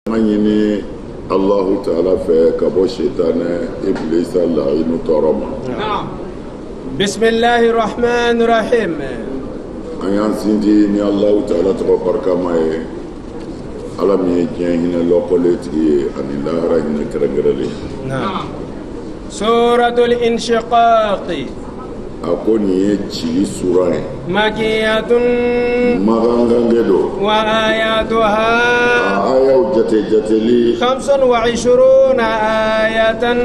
Manyini Allahu Ta'ala fait kabo shaitan iblis Allah inu toroma. Bismillahir Rahmanir Rahim. Ayan sindi ni Allahu Ta'ala to barkamae. Alami hina lokoleti anilahara hina karagarali. Suratul Inshiqaq. Ako ni ci surah Makiyatun magangangedo wa ayatuha ayaw jateli 25 ayatan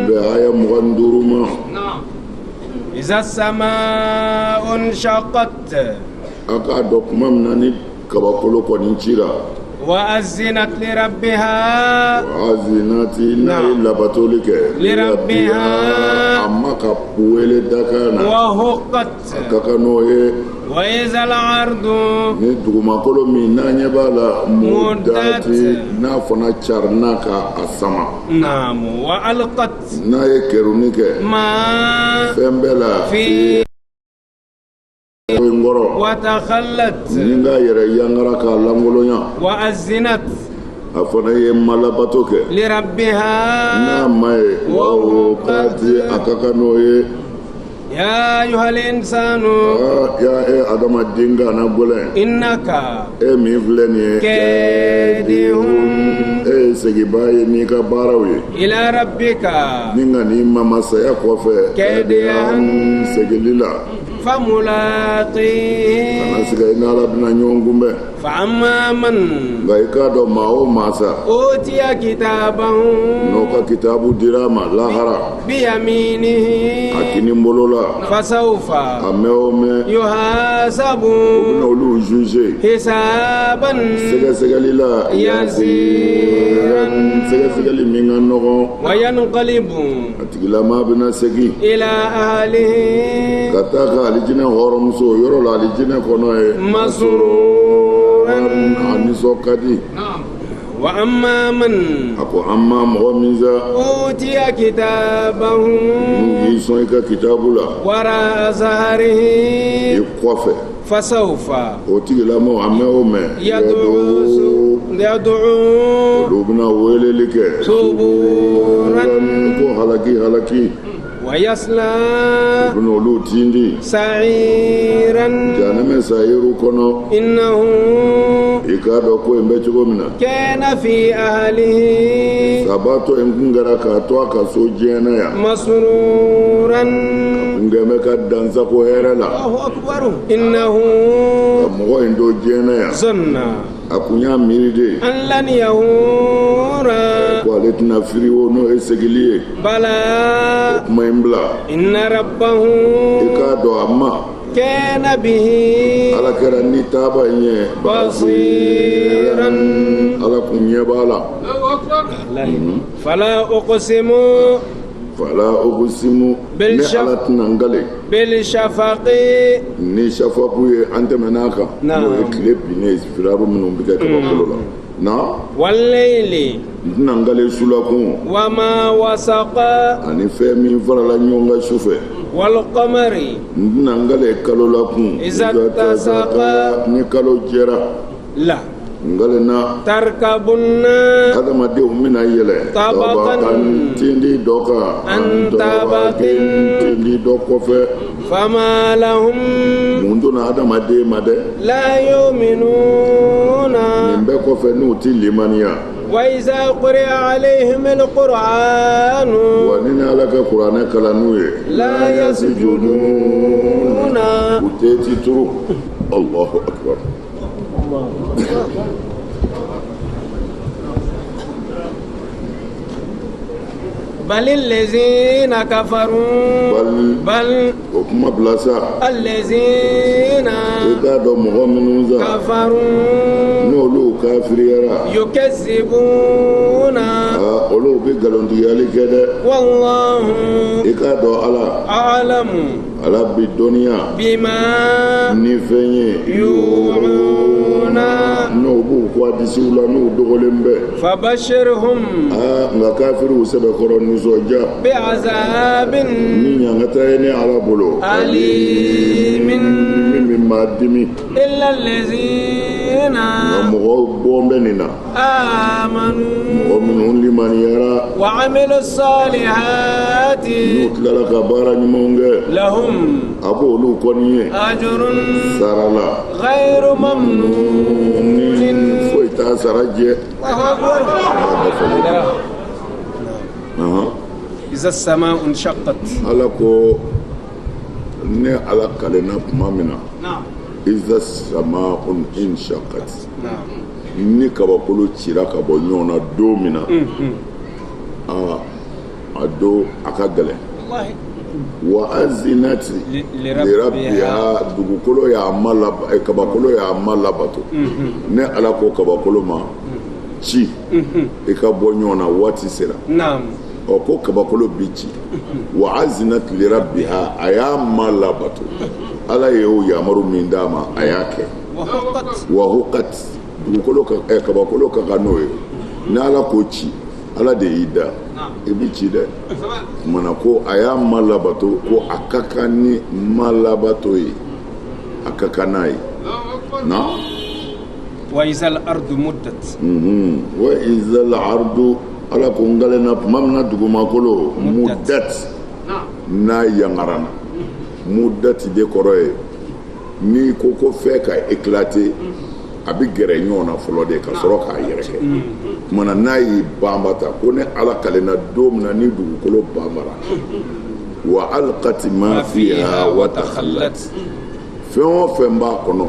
bibe aya muganduruma iza samaa'un shaqqat aka dokumam nani kabakolo konichira wa azinat li rabbiha azinati la batolike li rabbiha amma kapuele dakana wa huqqat kakanoye wa izal ardu ni dugumakolo min na nyebala mudati na fana charnaka asama naam wa alqat na ye kerunike ma fembela fi ngoro watakhallat ninga yere yangara ka langolonya wa azinat afana ye malabatoke li rabbiha na mai wa qati akakanoye ya ayyuhal insanu ya adama dinga na gole innaka mi vleni kadihum segibaye ni ka barawi ila rabbika ninga ni mama saya kofe kadihan segilila famulaqi ana siga ina labna nyongumbe fa amma man gaika do mao masa utiya kitabahu no ka kitabu dirama lahara bi yaminihi akini mbolola fasawfa ameome yuhasabu no lu juge hisaban segalila yasiran segali minga nogo wa yanqalibu atigila ma bina segi ila ahlihi kataka alijine horomso yoro la alijine kono e masruran aniso kadi wa amma man ako amma mo minza utiya kitabahu ngi ka kitabula wara zahrihi ikofe fasawfa otigila mo ameome yad'u lubna welelike suburan ko halaki ويصلى سعيرا جانم سعير كنو إنه كان في أهله مسرورا الله أكبر إنه ظن akunya miride an lan yahura qualitna friwo no esegilie bala maimbla inna rabbahu ikado amma kana bihi ala karani taba nye basiran ala kunya bala fala uqsimu bil shafaqi ni shafaku ye antemenaka no ekle bine firaru minum bika kabakolola na wallayli nangale sulaku wa ma wasaqa ani femi farala nyonga sufe wal qamari nangale kalola kun iza tasaqa ni kalo jera la ngalena tarkabunna adama de umina yele tabakan tindi doka antabakin tindi dokofe fama lahum munduna adama de made la yu'minuna nimbe kofe nuti limania wa iza quri'a alayhim alquran wa nina alaka qur'ana kalanuye la yasjuduna uteti turu Allahu akbar بل الذين كفروا بل وكما بلاسا الذين كفروا نولو كافريرا يكذبون اولو بيغالونديالي كده والله اكادو على اعلم على بالدنيا بما نفني يوعون نوبو كواديسولا نو دوغولمبه فبشرهم nga kafiru sebe koron nusoja bi'azabin min yangatayni ala bolo alimin min madimi illa allazina الذين mɔgɔ bɔn bɛ nin na آمنوا mɔgɔ minnu limaniyara وعملوا الصالحات n'u tilala ka baara ɲumanw kɛ لهم a b'olu kɔni ye أجر sara la غير ممنون ni foyi t'a sara jɛ الله أكبر إذا السماء انشقت ala ko ne ala kalenna tuma min na نعم iza sama'un inshaqat نعم ni kabakolo cira ka bɔ ɲɔgɔn na don min na a don a ka gɛlɛn والله wa azinati lirabbiha dugukolo y'a ma kabakolo y'a ma labato ne ala ko kabakolo ma ci i ka bɔ ɲɔgɔn na waati sera نعم ɔ ko kabakolo bi ci wa azinati lirabbiha a y'a ma labato ala ye o yamaru min d'a ma a y'a kɛ وحقت wa huqat dugukolo kabakolo ka kan n'o ye ni ala ko ci ala de y'i da i bi ci dɛ mana ko a y'a ma labato ko a ka kan ni ma labato ye a ka kan n'a ye na وإذا الأرض مدت wa izal ardu ala ko n galenna tuma min na dugumakolo muddat n'a yangarana muddat de kɔrɔ ye ni ko fɛ ka éclater a bi gɛrɛ ɲɔgɔn na fɔlɔ de ka sɔrɔ k'a yɛrɛkɛ kumana n'a y'i banbata ko ne ala kalenna don min na ni dugukolo banbara wa alqat ma fiha wa takhallat fɛn o fɛn b'a kɔnɔ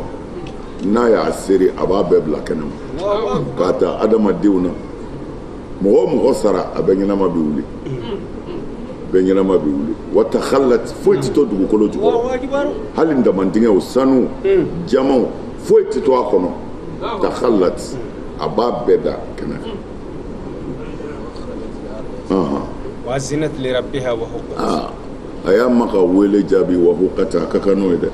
n'a y'a seri a b'a bɛɛ bila kɛnɛ ma k'a ta adamadenw na mɔgɔ o mɔgɔ sara a bɛɛ ɲɛnama bi wuli bɛɛ ɲɛnama bi wuli wa takhallat foyi tɛ to dugukolo jukɔrɔ الله أكبر hali ndamadigɛw sanu jamaw foyi tɛ to a kɔnɔ takhallat a b'a bɛɛ da kɛnɛ kan وأذنت لربها وحقت a y'a ma ka wele jaabi wa huqata a ka kan n'o ye dɛ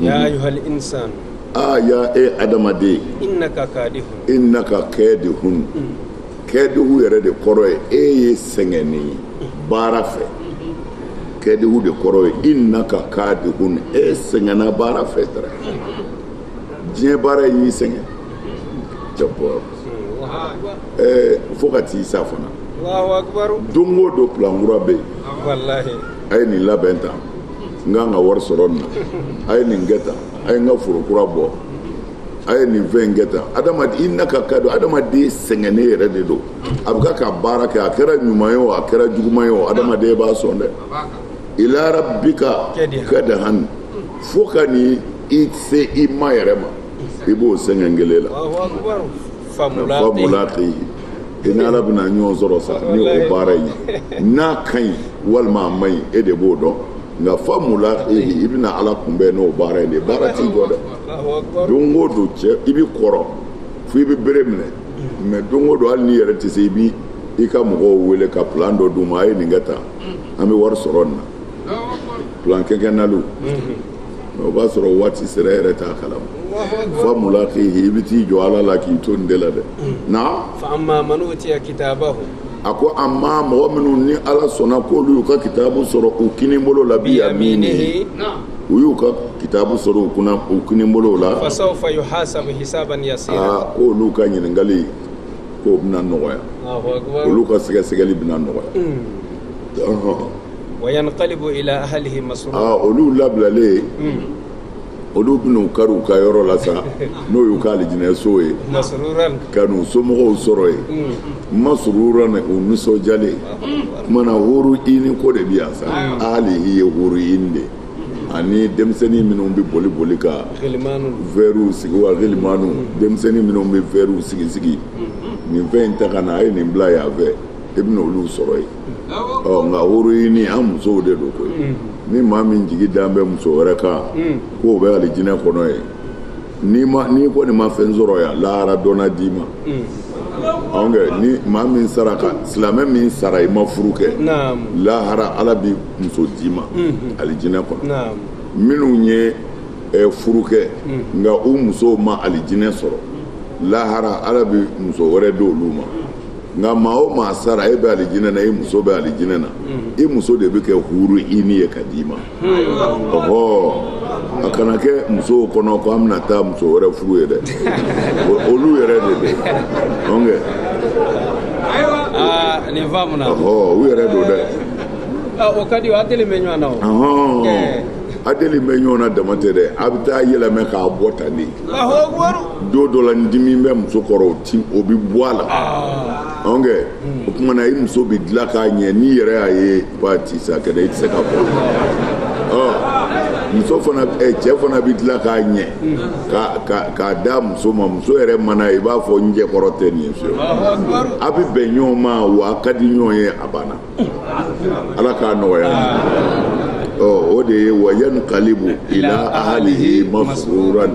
يا أيها الإنسان ya e adamaden إنك كادح innaka kɛdihun kɛdihu yɛrɛ de kɔrɔ ye e ye sɛgɛnni ye baara fɛ kɛdihu de kɔrɔ ye innaka kadihun e sɛgɛnna baara fɛ dɛrɛ diɲɛ baara y'i sɛgɛn jabɔ fo ka t'i sa fana الله أكبر don o don pilankura bɛ yen والله a ye nin labɛn tan n kan ka wari sɔrɔ nin na a ye nin kɛ tan a ye n ka foro kura bɔ a ye nin fɛn in kɛ tan adamaden i na ka ka don adamaden sɛgɛnnen yɛrɛ de don a bɛ ka baara kɛ a kɛra ɲuman ye o a kɛra juguman ye o adamaden b'a sɔn dɛ ila rabbika kadahan fo ka ni i se i ma yɛrɛ ma i b'o sɛgɛn kelen la الله أكبر fa فملاقيه mulaqihi i ni ala bɛna ɲɔgɔn sɔrɔ sa ni o baara in n'a ka ɲi walima a ma ɲi e de b'o dɔn nka fa mulaqihi i bɛna ala kunbɛn n'o baara in de baara t'i jɔ dɛ الله أكبر don o don cɛ i bi kɔrɔ fo i bi bere minɛ mɛ don o don hali n'i yɛrɛ tɛ se i bi i ka mɔgɔw wele ka plan dɔ d'u ma a ye nin kɛ tan an bɛ wari sɔrɔ nin na plan kɛkɛnaliw mɛ o b'a sɔrɔ waati sera e yɛrɛ t'a kalama fa mulaqihi i bi t'i jɔ ala la k'i to nin de la dɛ na فأما من أوتي كتابه a ko amma mɔgɔ minnu ni ala sɔnna k'olu y'u ka kitabu sɔrɔ u kinibolo la bi yaminihi u y'u ka kitabu sɔrɔ u kinibolo la فسوف يحاسب حسابا يسيرا k'olu ka ɲininkali k'o bɛna nɔgɔya الله أكبر olu ka sɛgɛsɛgɛli bɛna nɔgɔya وينقلب إلى أهله مسرورا olu labilalen olu bɛn'u kari u ka yɔrɔ la sa n'o y'u ka alijinɛso ye مسرورا ka n'u somɔgɔw sɔrɔ yen masurura u nisɔndiyalen kumana huru ini ko de bi yan sa hali i ye huru ini de ani denmisɛnnin minnu bɛ boli ka غلمان vɛriw sigi wa gilimanu denmisɛnnin minnu bɛ vɛriw sigi nin fɛn in ta ka na a ye nin bila yan fɛ i bɛna olu sɔrɔ yen nka huru ini an musow de don koyi ni maa min jigi dan bɛ muso wɛrɛ kan k'o bɛ alijinɛ kɔnɔ ye n'i kɔni ma fɛn sɔrɔ yan lahara dɔnna d'i ma anw kɛ ni maa min sara ka silamɛ min sara i ma furu kɛ نعم lahara ala bi muso d'i ma alijinɛ kɔnɔ نعم minnu ye furu kɛ nka u musow ma alijinɛ sɔrɔ lahara ala bi muso wɛrɛ di olu ma nga maa o maa sara e bɛ alijinɛ na e muso bɛ alijinɛ na e muso de bɛ kɛ huru i ni ye ka d'i ma ɔhɔ a kana kɛ musow kɔnɔ ko an bɛna taa muso wɛrɛ furu ye dɛ olu yɛrɛ de bɛ donc nin faamuna ɔhɔ u yɛrɛ don dɛ o ka di o a deli bɛ ɲɔgɔn na o a deli bɛ ɲɔgɔn na dama tɛ dɛ a bɛ taa yɛlɛmɛ k'a bɔ tan de don dɔ la ni dimi bɛ muso kɔrɔ o bɛ bɔ a la donc o tuma na i muso bɛ dilan k'a ɲɛ n'i yɛrɛ y'a ye ba ti sa kɛ dɛ i tɛ se ka bɔ muso fana cɛ fana bɛ dilan k'a ɲɛ k'a da muso ma muso yɛrɛ mana i b'a fɔ n jɛkɔrɔ tɛ nin ye fiyewu a bɛ bɛn ɲɔgɔn ma wa a ka di ɲɔgɔn ye a banna ala k'a nɔgɔya o de ye wa yankalibu ila ahalihi masruran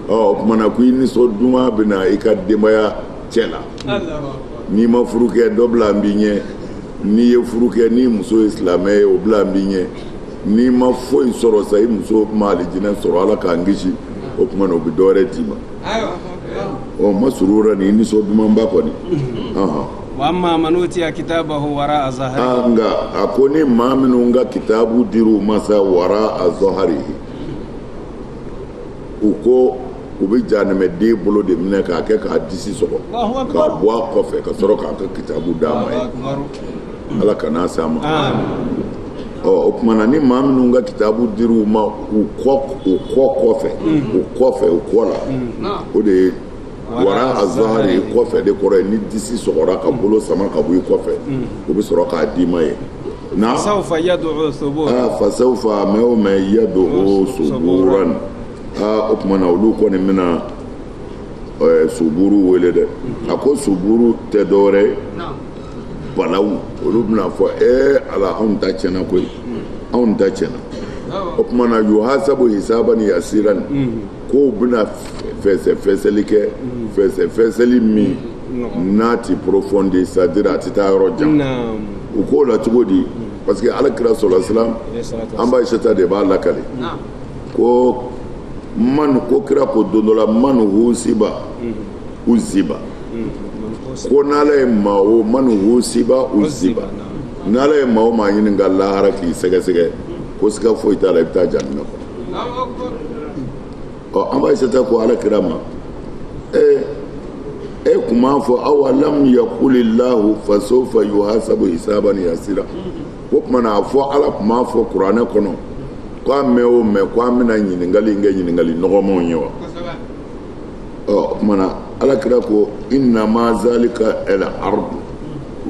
o kumana ko i nisɔn duman bɛ na i ka denbaya cɛ la n'i ma furu kɛ dɔ bila n b'i ɲɛ n'i ye furu kɛ ni muso ye silamɛ ye o bila n b'i ɲɛ n'i ma foyi sɔrɔ sa i muso ma alijinɛ sɔrɔ ala k'an kisi o kumana o bɛ dɔ wɛrɛ d'i ma masruran ni nisɔn dumanba kɔni wa amma man utiya kitabahu wara azhari nga ako ni maa minnu ka kitabu diru masa wara azharihi u ko u bɛ janɛmɛden bolo de minɛ k'a kɛ k'a disi sɔgɔ k'a bɔ a kɔfɛ ka sɔrɔ k'a ka kitabu d'a ma ye ala kana s'a ma o kumana ni maa minnu ka kitabu diru ma u kɔ kɔfɛ u kɔ la o de ye wara azhari kɔfɛ de kɔrɔ ye ni disi sɔgɔra ka bolo sama ka bɔ i kɔfɛ o bɛ sɔrɔ k'a d'i ma ye na fasawfa yad'u thuburan fasawfa mɛ o mɛ yad'u thuburan o kumana olu kɔni bɛna suburu wele dɛ a ko suburu tɛ dɔwɛrɛ ye balawu olu bɛna fɔ ala anw ta tiɲɛna koyi anw ta tiɲɛna o kumana yuhasabu hisaban yasiran ko bɛna fɛsɛfɛsɛli kɛ fɛsɛfɛsɛli min n'a ti profondi c'est-à-dire a ti taa yɔrɔ jan u k'o la cogo di parce que alakira sɔlɔ silam an b'a Aisata de b'a lakale ko ko kira ko don dɔ la man husiba uziba ko n'ala ye maa o man husiba uziba n'ala ye maa o maa ɲini ka lahara k'i sɛgɛsɛgɛ ko siga foyi t'a la i bɛ taa janina kɔnɔ an b'a Aisata ko alakira ma kun b'a fɔ awalam yakulillahu fasawfa yuhasabu hisaban yasira o kumana a fɔ ala kun b'a fɔ kuranɛ kɔnɔ ko an mɛn o mɛn ko an bɛna ɲininkali kɛ ɲininkali nɔgɔmanw ye wa o kumana alakira ko innama zalika al ardu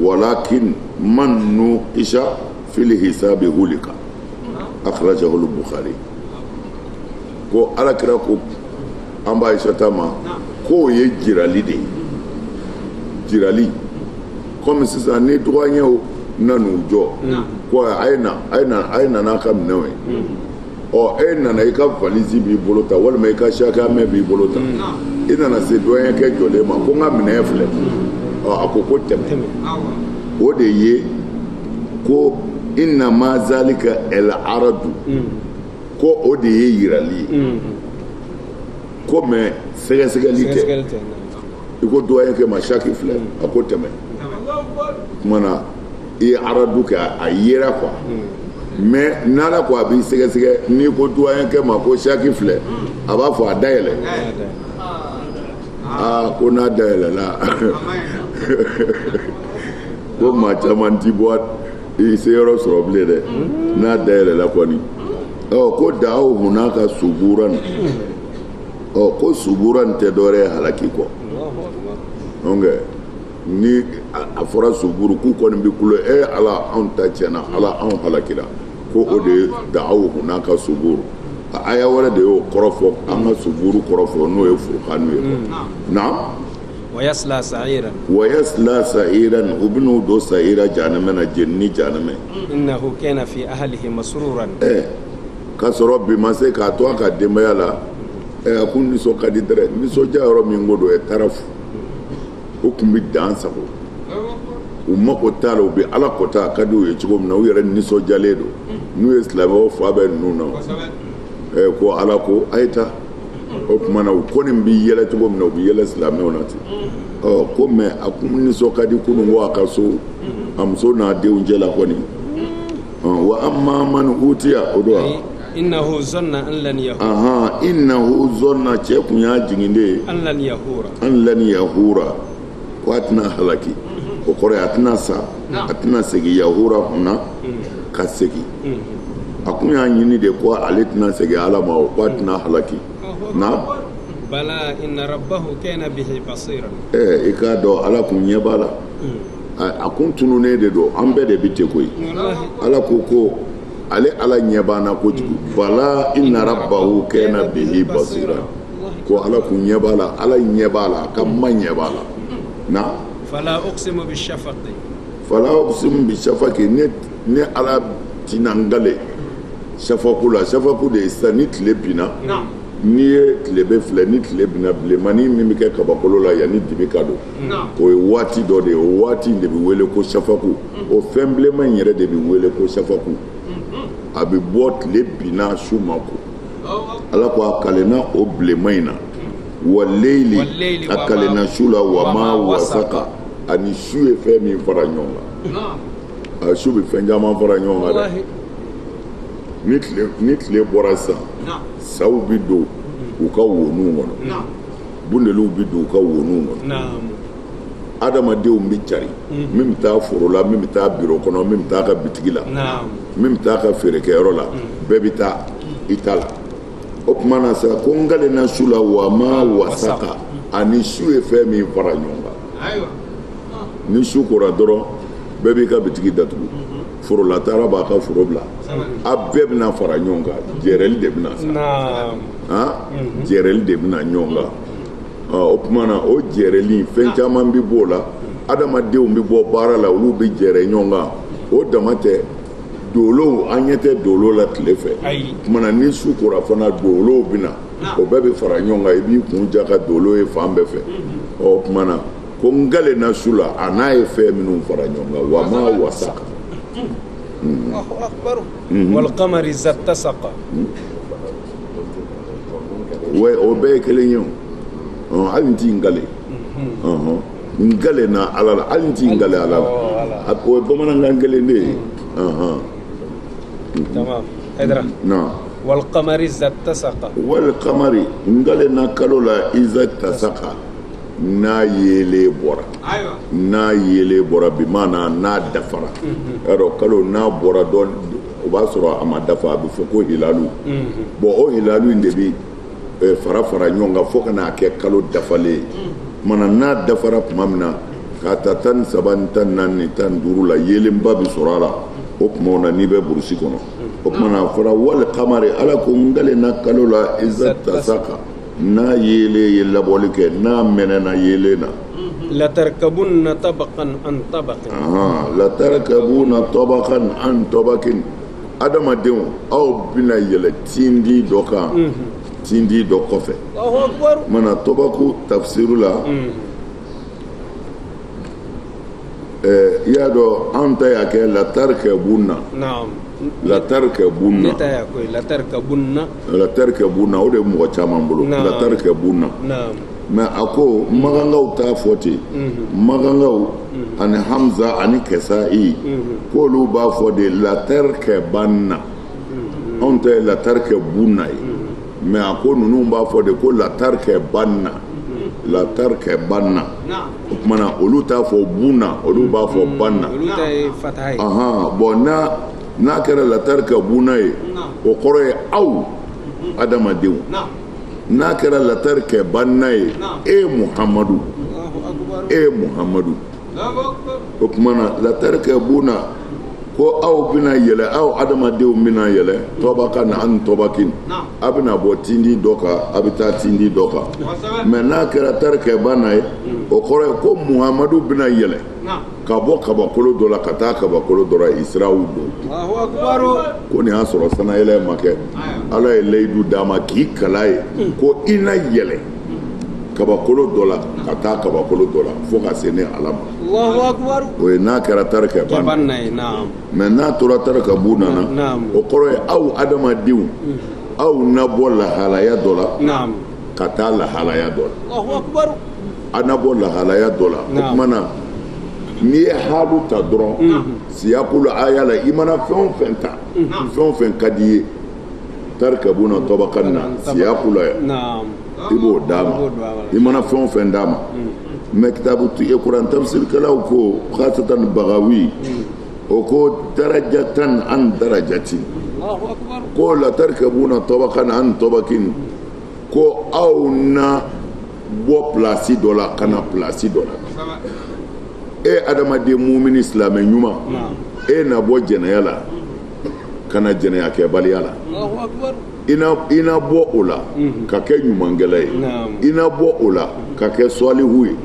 walakin man nuqisha fil hisabi hulika akhrajahu al-Bukhari ko alakira ko an b'a Aisata ma ko ye jirali de ye jirali komi sisan ni dɔgɔɲɛw nan'u jɔ ko a ye na n'a ka minɛnw ye e nana i ka valise b'i bolo ta walima i ka sakamɛ b'i bolo ta i nana se dɔgɔɲɛkɛ jɔlen ma ko n ka minɛn filɛ a ko tɛmɛ o de ye ko innama zalika el aradu ko o de ye yirali ye ko mɛ sɛgɛsɛgɛli tɛ i ko dɔgɔɲɛkɛ ma saki filɛ a ko tɛmɛ kumana i ye aradu kɛ a yera quoi mais n'ala ko a b'i sɛgɛsɛgɛ n'i ko dɔgɔɲɛkɛ ma ko saki filɛ a b'a fɔ a dayɛlɛ ko n'a dayɛlɛla ko maa caman ti bɔ i se yɔrɔ sɔrɔ bilen dɛ n'a dayɛlɛla kɔni ko da'aw hunaka suburan ko suburan tɛ dɔwɛrɛ ye halaki kɔ donc ni a fɔra suburu k'u kɔni bɛ kulo ala anw ta tiɲɛna ala anw halakira ko o de ye da'aw hunaka suburu a aya wɛrɛ de y'o kɔrɔfɔ an ka suburu kɔrɔfɔ n'o ye furukanu ye na wayasla sa'iran u bɛn'u don sa'ira jahanama na jeni jahanama innahu kana fi ahlihi masruran k'a sɔrɔ bi ma se k'a to a ka denbaya la a kun nisɔn ka di dɛrɛ nisɔndiya yɔrɔ min ko don tarafu o kun bɛ dan sago u mako t'a la u bɛ ala kɔta a ka di u ye cogo min na u yɛrɛ nisɔndiyalen don n'u ye silamɛw fa bɛ ninnu na ko ala ko a ye taa o kuma na o kɔni bɛ yɛlɛ cogo min na o bɛ yɛlɛ silamɛw na ten ko mɛ a kun nisɔn ka di kunun ko a ka so a muso n'a denw cɛ la kɔni wa amma man utiya o do wa innahu zanna an lan yahura innahu zanna cɛ kun y'a jigin de an lan yahura ko a tɛna halaki o kɔrɔ a tɛna sa a tɛna segin yahura kunna ka segin a kun y'a ɲini de ko ale tɛna segin ala ma ko a tɛna halaki na bala inna rabbahu kana bihi basira i k'a dɔn ala kun ɲɛ b'a la a kun tununnen de don an bɛɛ de bɛ ten koyi ala ko ale ala ɲɛ b'an kojugu bala inna rabbahu kana bihi basira ko ala kun ɲɛ b'a la ala ɲɛ b'a la a ka ma ɲɛ b'a la na fala uqsimu bishafaqi ne ala tina ngale shafaku la shafaku de sa ni tile binna ni ye tile bɛ filɛ ni tile binna bilenmani min bɛ kɛ kabakolo la yanni dibi ka don o ye waati dɔ de ye o waati de bɛ wele ko shafaku o fɛn bilenman in yɛrɛ de bɛ wele ko shafaku a bɛ bɔ tile binna su ma ko ala ko a kalenna o bilenman in na wa leili a kalenna su la wa ma wasaka ani su ye fɛn min fara ɲɔgɔn kan a su bɛ fɛn caman fara ɲɔgɔn kan dɛ ni tile bɔra sisan saw bɛ don u ka woninw kɔnɔ bundeliw bɛ don u ka woninw kɔnɔ adamadenw bɛ cari min bɛ taa foro la min bɛ taa biro kɔnɔ min bɛ taa ka bitigi la min bɛ taa ka feerekɛyɔrɔ la bɛɛ bɛ taa i ta la o tuma na sa ko n kalenna su la wa ma wasaka ani su ye fɛn min fara ɲɔgɔn kan ni su kora dɔrɔn bɛɛ b'i ka bitigi datugu forolataara b'a ka foro bila a bɛɛ bɛna fara ɲɔgɔn kan jɛrɛli de bɛna sa jɛrɛli de bɛna ɲɔgɔn kan o tuma na o jɛrɛli fɛn caman bɛ b'o la adamadenw bɛ bɔ baara la olu bɛ jɛrɛ ɲɔgɔn kan o dama tɛ dolow an ɲɛ tɛ dolo la tile fɛ o tuma na ni su kora fana dolow bɛna o bɛɛ bɛ fara ɲɔgɔn kan i b'i kun ja ka dolo ye fan bɛɛ fɛ o tuma na ko n kalenna su la a n'a ye fɛn minnu fara ɲɔgɔn kan wa ma wasaka والقمر إذا اتسق o bɛɛ ye kelen ye o hali n t'i ngale ngale na ala la hali n t'i ngale ala la o ye bamanankan kelen de ye تمام هيدرا والقمر إذا اتسق والقمر ngale na kalo la iza tasaka n'a yele bɔra bi maana n'a dafara yarɔ kalo n'a bɔra dɔn o b'a sɔrɔ a ma dafa a bɛ fɔ ko hilalu bon o hilalu in de bɛ fara ɲɔgɔn kan fo ka n'a kɛ kalo dafalen mana n'a dafara tuma min na k'a ta 13 14 15 la yelenba bɛ sɔrɔ a la o tumaw na n'i bɛ burusi kɔnɔ o tuma na a fɔra wali kamari ala ko n dalen na kalo la iza tasaka n'a yele ye labɔli kɛ n'a mɛnɛna yele na latarkabunna tabaqan an tabaqin latarkabunna tabaqan an tabaqin adamadenw aw bɛna yɛlɛ tindi dɔ kan tindi dɔ kɔfɛ mana tabaku tafsiru la i y'a dɔn an ta y'a kɛ latarkabunna latarkabunna o de ye mɔgɔ caman bolo latarkabunna mais a ko magangaw t'a fɔ ten magangaw ani hamza ani kɛsa'i k'olu b'a fɔ de latarkabanna anw ta ye latarkabunna ye mais a ko ninnu b'a fɔ de ko latarkabanna o kumana olu t'a fɔ bunna olu b'a fɔ banna bon n'a kɛra latarkabunna ye o kɔrɔ ye aw adamadenw n'a kɛra latarkabanna ye Muhamadu o kumana latarkabunna ko aw bɛna yɛlɛ aw adamadenw bɛna yɛlɛ tabakan an tabakin a bɛna bɔ tindi dɔ kan a bɛ taa tindi dɔ kan mais n'a kɛra tarkabanna ye o kɔrɔ ye ko Muhamadu bɛna yɛlɛ ka bɔ kabakolo dɔ la ka taa kabakolo dɔ la Israw don ko nin y'a sɔrɔ sanayɛlɛ ma kɛ ala ye layidu d'a ma k'i kala ye ko i na yɛlɛ kabakolo dɔ la ka taa kabakolo dɔ la fo ka se ne ala ma o ye n'a kɛra tarkabanna ye mais n'a tora tarkabunna na o kɔrɔ ye aw adamadenw aw na bɔ lahalaya dɔ la ka taa lahalaya dɔ la Allahu akbar a na bɔ lahalaya dɔ la o tuma na n'i ye halu ta dɔrɔn siyakulu aya la i mana fɛn o fɛn ta fɛn o fɛn ka di ye tarkabuna tabakan na siyakulu i b'o d'a ma i mana fɛn o fɛn d'a ma mais kitabu kuran tafsirkɛlaw ko khasatan Bagawi o ko darajatan an darajatin ko la tarkabuna tabakan an tabakin ko aw na bɔ place dɔ la ka na place dɔ la e adamaden mumini silamɛ ɲuman e na bɔ jɛnɛya la ka na jɛnɛya kɛbaliya la i na bɔ o la ka kɛ ɲumankɛla ye i na bɔ o la ka kɛ sɔlihu ye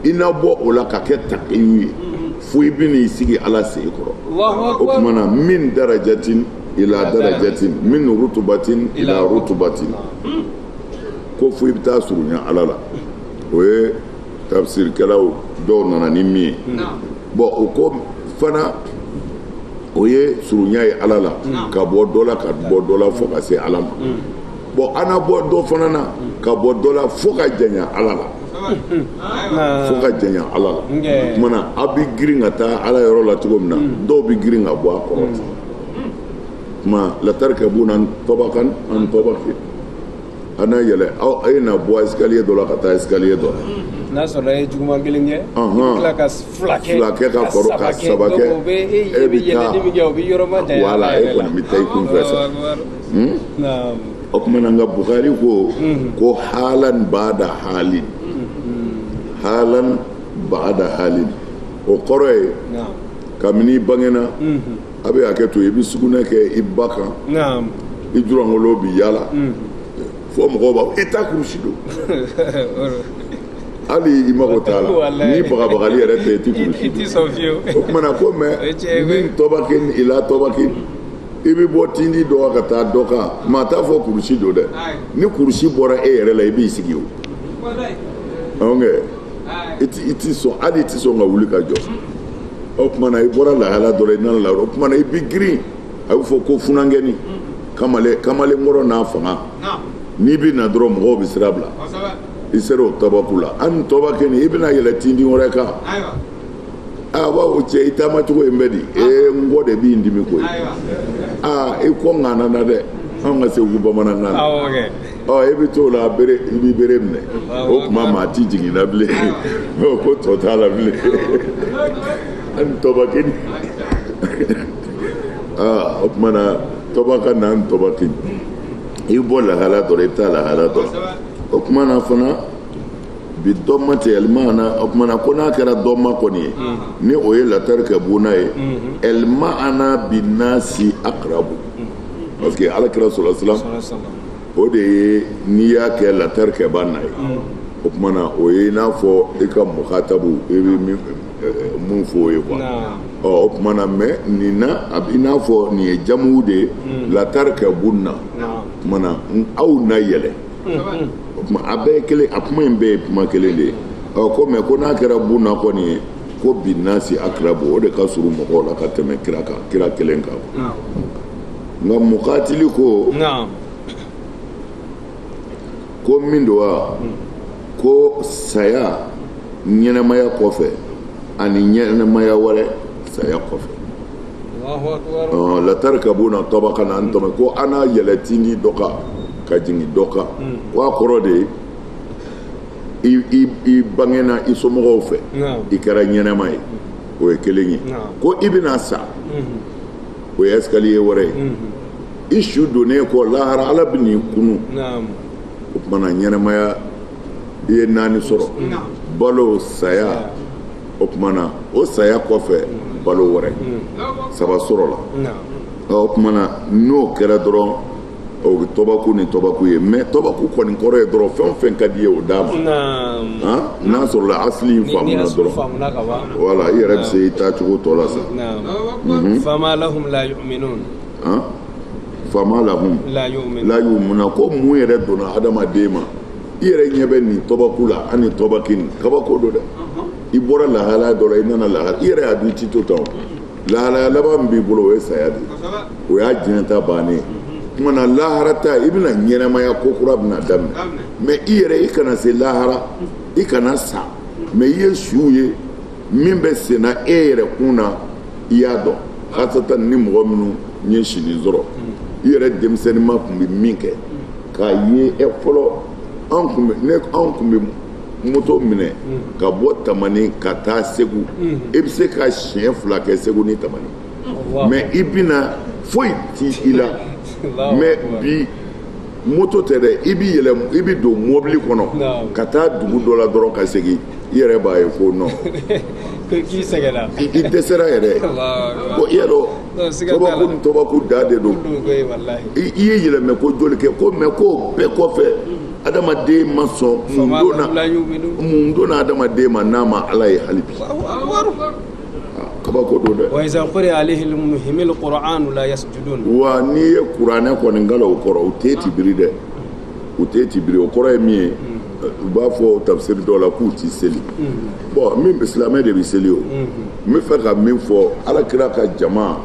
i na bɔ o la ka kɛ taqiyu ye fo i bɛn'i sigi ala sen kɔrɔ o tuma na min darajatin ila darajatin min rutubatin ila rutubatin ko fo i bɛ taa surunya ala la o ye tafsirkɛlaw dɔw nana ni min ye bon o ko fana o ye surunya ye ala la ka bɔ dɔ la ka bɔ dɔ la fo ka se ala ma bon an na bɔ dɔ fana na ka bɔ dɔ la fo ka janya ala la fo ka janya ala la o tuma na a bɛ girin ka taa ala yɔrɔ la cogo min na dɔw bɛ girin ka bɔ a kɔrɔ tuma la tarkabuna tabakan an tabakin a na yɛlɛ a ye na bɔ escalier dɔ la ka taa escalier dɔ la n'a sɔrɔ e ye juguman kelen kɛ i bɛ tila ka fila kɛ ka fɔlɔ ka saba kɛ e bɛ yɛlɛni min kɛ o bɛ yɔrɔ ma janya wala e kɔni bɛ taa i kun fɛ sa o tuma na nka Bukari ko halan ba'da halin halan ba'da halin o kɔrɔ ye kabini i bangena a bɛ hakɛ to i bɛ sugunɛ kɛ i ba kan i jurangolo bɛ yaala fo mɔgɔw b'a fɔ i ta kurusi don hali i mago t'a la ni bagabagali yɛrɛ tɛ i ti kurusi i ti sɔn fiyewu o tuma na ko mais min tɔbakin ila tɔbakin i bɛ bɔ tindi dɔ ka taa dɔ kan maa t'a fɔ kurusi don dɛ ni kurusi bɔra e yɛrɛ la i b'i sigi o i ti sɔn hali i ti sɔn ka wuli ka jɔ o tuma na i bɔra lahala dɔ la i nana la o tuma na i bɛ girin a bɛ fɔ ko funankɛni kamalenkɔrɔ n'a fanga n'i bɛ na dɔrɔn mɔgɔw bɛ sira bila i sera o tabaku la an tɔbakɛni i bɛna yɛlɛ tindi wɛrɛ kan a b'a fɔ cɛ i taamacogo in bɛ di n kɔ de b'i dimi koyi i kɔ ŋana na dɛ an ka segu bamanankan na i bɛ t'o la i b'i bere minɛ o tuma maa ti jigin na bilen ko tɔ t'a la bilen an tɔbakɛni o tuma na tɔbaka n'an tɔbakɛni i bɔ lahala dɔ la i bɛ taa lahala dɔ la o tuma na fana bi dɔnma tɛ ɛlmana o tuma na ko n'a kɛra dɔnma kɔni ye ni o ye latarkabuna ye ɛlmana binnasi aqrabu parce que alakira sallallahu alaihi wasallam o de ye n'i y'a kɛ latarkaba na ye o tuma na o ye i n'a fɔ i ka mukhatabu i bɛ mun fɔ o ye quoi o tuma na mais nin na a bɛ i n'a fɔ nin ye jamu de ye latarkabuna o tuma na aw na yɛlɛ o tuma a bɛɛ ye kelen a kuma in bɛɛ ye kuma kelen de ye ko mais ko n'a kɛra buna kɔni ye ko binnasi akrabu o de ka surun mɔgɔw la ka tɛmɛ kira kan kira kelen kan nka mukatili ko min do wa ko saya ɲɛnɛmaya kɔfɛ ani ɲɛnɛmaya wɛrɛ saya kɔfɛ latarkabuna tabakan an tɔmɛ ko an n'a yɛlɛ tindi dɔ kan ka jigin dɔ kan ko a kɔrɔ de ye i bangena i somɔgɔw fɛ i kɛra ɲɛnɛma ye o ye kelen ye ko i bɛna sa o ye escalier wɛrɛ ye i su donnen kɔ lahara ala bɛ n'i kunu o tuma na ɲɛnɛmaya i ye 4 sɔrɔ balo saya o tuma na o saya kɔfɛ balo wɛrɛ 3 sɔrɔ la o tuma na n'o kɛra dɔrɔn o bɛ tɔbaku ni tɔbaku ye mais tɔbaku kɔni kɔrɔ ye dɔrɔn fɛn o fɛn ka di ye o d'a ma n'a sɔrɔ la asili in faamuna dɔrɔn voilà i yɛrɛ bɛ se i taacogo tɔ la sa fama lahum la yu'minun fama lahum la yu'minuna ko mun yɛrɛ donna adamaden ma i yɛrɛ ɲɛ bɛ nin tɔbaku la ani tɔbakin kabako do dɛ i bɔra lahalaya dɔ la i nana lahalaya i yɛrɛ y'a dɔn i ti to tan lahalaya laban min b'i bolo o ye saya de o y'a diɲɛ ta bannen kumana lahara ta i bɛna ɲɛnɛmaya ko kura bɛna daminɛ mais i yɛrɛ i kana se lahara i kana sa mais i ye suw ye min bɛ senna e yɛrɛ kun na i y'a dɔn hasatan ni mɔgɔ minnu ye sini sɔrɔ i yɛrɛ denmisɛnninma tun bɛ min kɛ k'a ye fɔlɔ anw kun bɛ moto minɛ ka bɔ Tamani ka taa Segu i bɛ se ka siɲɛ 2 kɛ Segu ni Tamani mais i bɛna foyi ti i la mais bi moto tɛ dɛ i bɛ don mobili kɔnɔ ka taa dugu dɔ la dɔrɔn ka segin i yɛrɛ b'a ye ko non k'i sɛgɛnna i dɛsɛra yɛrɛ ko i y'a dɔn tɔbaku da de don i ye yɛlɛmɛ ko joli kɛ ko mais ko bɛɛ kɔfɛ adamaden ma sɔn mun donna adamaden ma n'a ma Ala ye hali bi kabako don dɛ. wa iza quri'a alayhimul qur'anu la yasjudun. wa n'i ye kuranɛ kɔni kala o kɔrɔ u tɛ tibiri dɛ u tɛ tibiri o kɔrɔ ye min ye u b'a fɔ tafsiri dɔw la k'u ti seli bon min silamɛ de bɛ seli o n bɛ fɛ ka min fɔ Alakira ka jama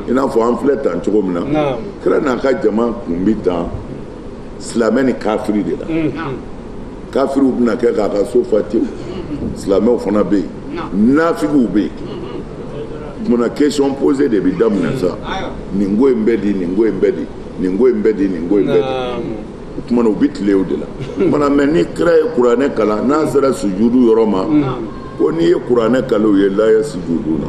i n'a fɔ an filɛ tan cogo min na kira n'a ka jama kun bɛ tan silamɛ ni kafiri de la kafiriw bɛna kɛ k'a ka so fa tewu silamɛw fana bɛ yen nafigiw bɛ yen muna question posée de bi daminɛ sa nin ko in bɛ di nin ko in bɛ di nin ko in bɛ di nin ko in bɛ di kuma na u bɛ tile o de la mana mɛ ni kira ye kuranɛ kalan n'a sera sujudu yɔrɔ ma ko n'i ye kuranɛ kalan u ye la yasjuduna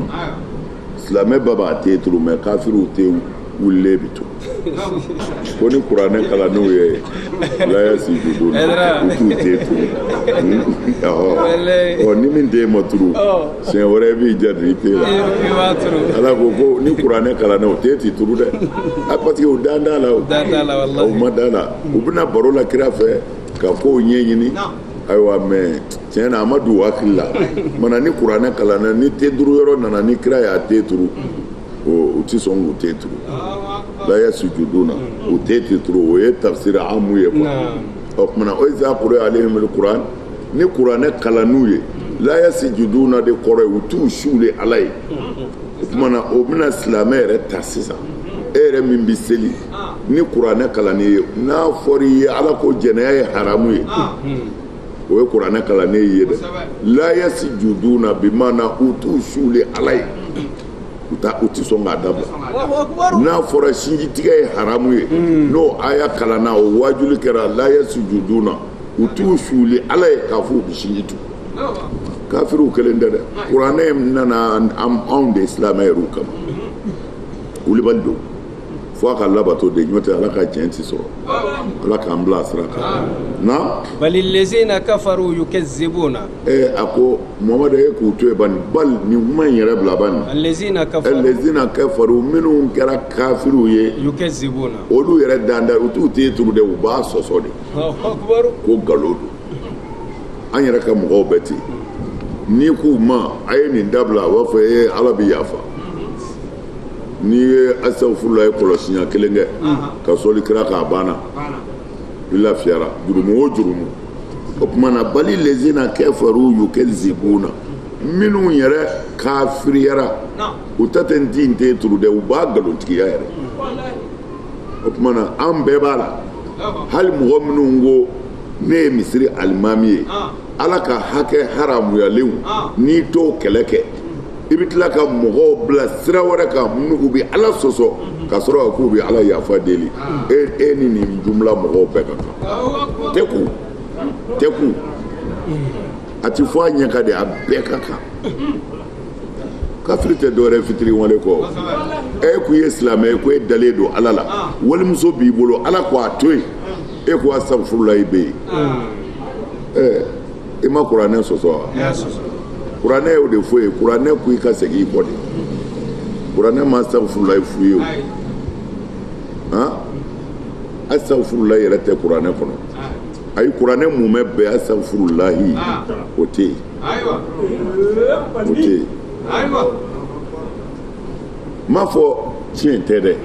silamɛ ba b'a te turu mɛ kafiriw tɛ wulilen bi to ko ni kuranɛ kalan n'u ye la yasjuduna u t'u te turu ni min t'e ma turu siɲɛ wɛrɛ b'i jaabi i t'e la Ala ko ni kuranɛ kalan o t'e ti turu dɛ parce que u dan t'a la o ma dan la u bɛna baro la kira fɛ ka kow ɲɛɲini ayiwa mais tiɲɛ na a ma don u hakili la mana ni kuranɛ kalan na ni te turu yɔrɔ nana ni kira y'a te turu u ti sɔn k'u te turu la yasjuduna u te turu o ye tafsiri amu ye quoi o kumana o iza quri'a alayhimul qur'an ni kuranɛ kalan n'u ye la yasjuduna de kɔrɔ ye u t'u suule Ala ye o kumana o bɛna silamɛ yɛrɛ ta sisan e yɛrɛ min bɛ seli ni kuranɛ kalanni ye n'a fɔra i ye Ala ko jɛnɛya ye haramu ye o ye kuranɛ kalanni ye dɛ la yasjuduna bi maana u t'u suule Ala ye u ti sɔn k'a dabila n'a fɔra sinjitigɛ ye haramu ye n'o aya kalanna o wajuli kɛra la yasjuduna u t'u suuli Ala ye k'a fɔ u bɛ sinji tu kafiriw kelen tɛ dɛ kuranɛ nana anw de silamɛ yɛrɛw kama wulibali don fo a ka labato de ɲɔ tɛ Ala ka tiɲɛ ti sɔrɔ Ala k'an bila sira kan na balil lezina kafaru yukazzibuna a ko Muhamadu ye k'u to yen bani bal nin kuma in yɛrɛ bila bani allazina kafaru minnu kɛra kafiriw ye yukazzibuna olu yɛrɛ danda u t'u te turu dɛ u b'a sɔsɔ de ko nkalon don an yɛrɛ ka mɔgɔw bɛ ten n'i k'u ma a ye nin dabila a b'a fɔ Ala bɛ yafa n'i ye asafurula ye kɔlɔsiɲɛ kelen kɛ ka sɔli kira k'a banna i lafiyara jurumu o jurumu o kumana bali lezina kafaru yukazzibuna minnu yɛrɛ kafiriyara u ta tɛ n ti te turu dɛ u b'a nkalontigiya yɛrɛ o kumana an bɛɛ b'a la hali mɔgɔ minnu ko ne ye misiri alimami ye Ala ka hakɛ haramuyalenw n'i t'o kɛlɛ kɛ i bɛ tila ka mɔgɔw bila sira wɛrɛ kan u bɛ Ala sɔsɔ ka sɔrɔ k'u bɛ Ala yafa deli e ni nin jumla mɔgɔw bɛɛ ka kan tɛ ku a ti fɔ a ɲɛ ka de a bɛɛ ka kan kafiri tɛ dɔwɛrɛ fitiri wale kɔ e kun ye silamɛ ye ko e dalen don Ala la walimuso b'i bolo Ala ko a to yen e ko asafurula i bɛ yen i ma kuranɛ sɔsɔ wa kuranɛ y'o de fɔ ye kuranɛ ko i ka segin i kɔ de kuranɛ ma asafurula i f'u ye o asafurula yɛrɛ tɛ kuranɛ kɔnɔ ayi kuranɛ mun bɛ bɛn asafurulahi o tɛ yen o tɛ yen m'a fɔ tiɲɛ tɛ dɛ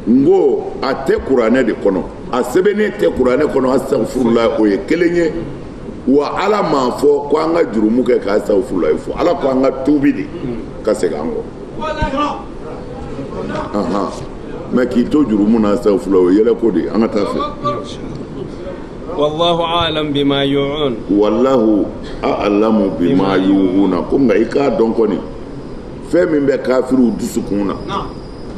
n ko a tɛ kuranɛ de kɔnɔ a sɛbɛnnen tɛ kuranɛ kɔnɔ asafurula o ye kelen ye wa Ala m'a fɔ ko an ka jurumu kɛ ka asafurula fɔ Ala ko an ka tuubi de ka segin an kɔ mais k'i to jurumu na sa fula o yɛlɛ ko de an ka taa fɛ wallahu a'lam bima yu'un wallahu a'lamu bima yu'una ko nka i k'a dɔn kɔni fɛn min bɛ kafiriw dusukun na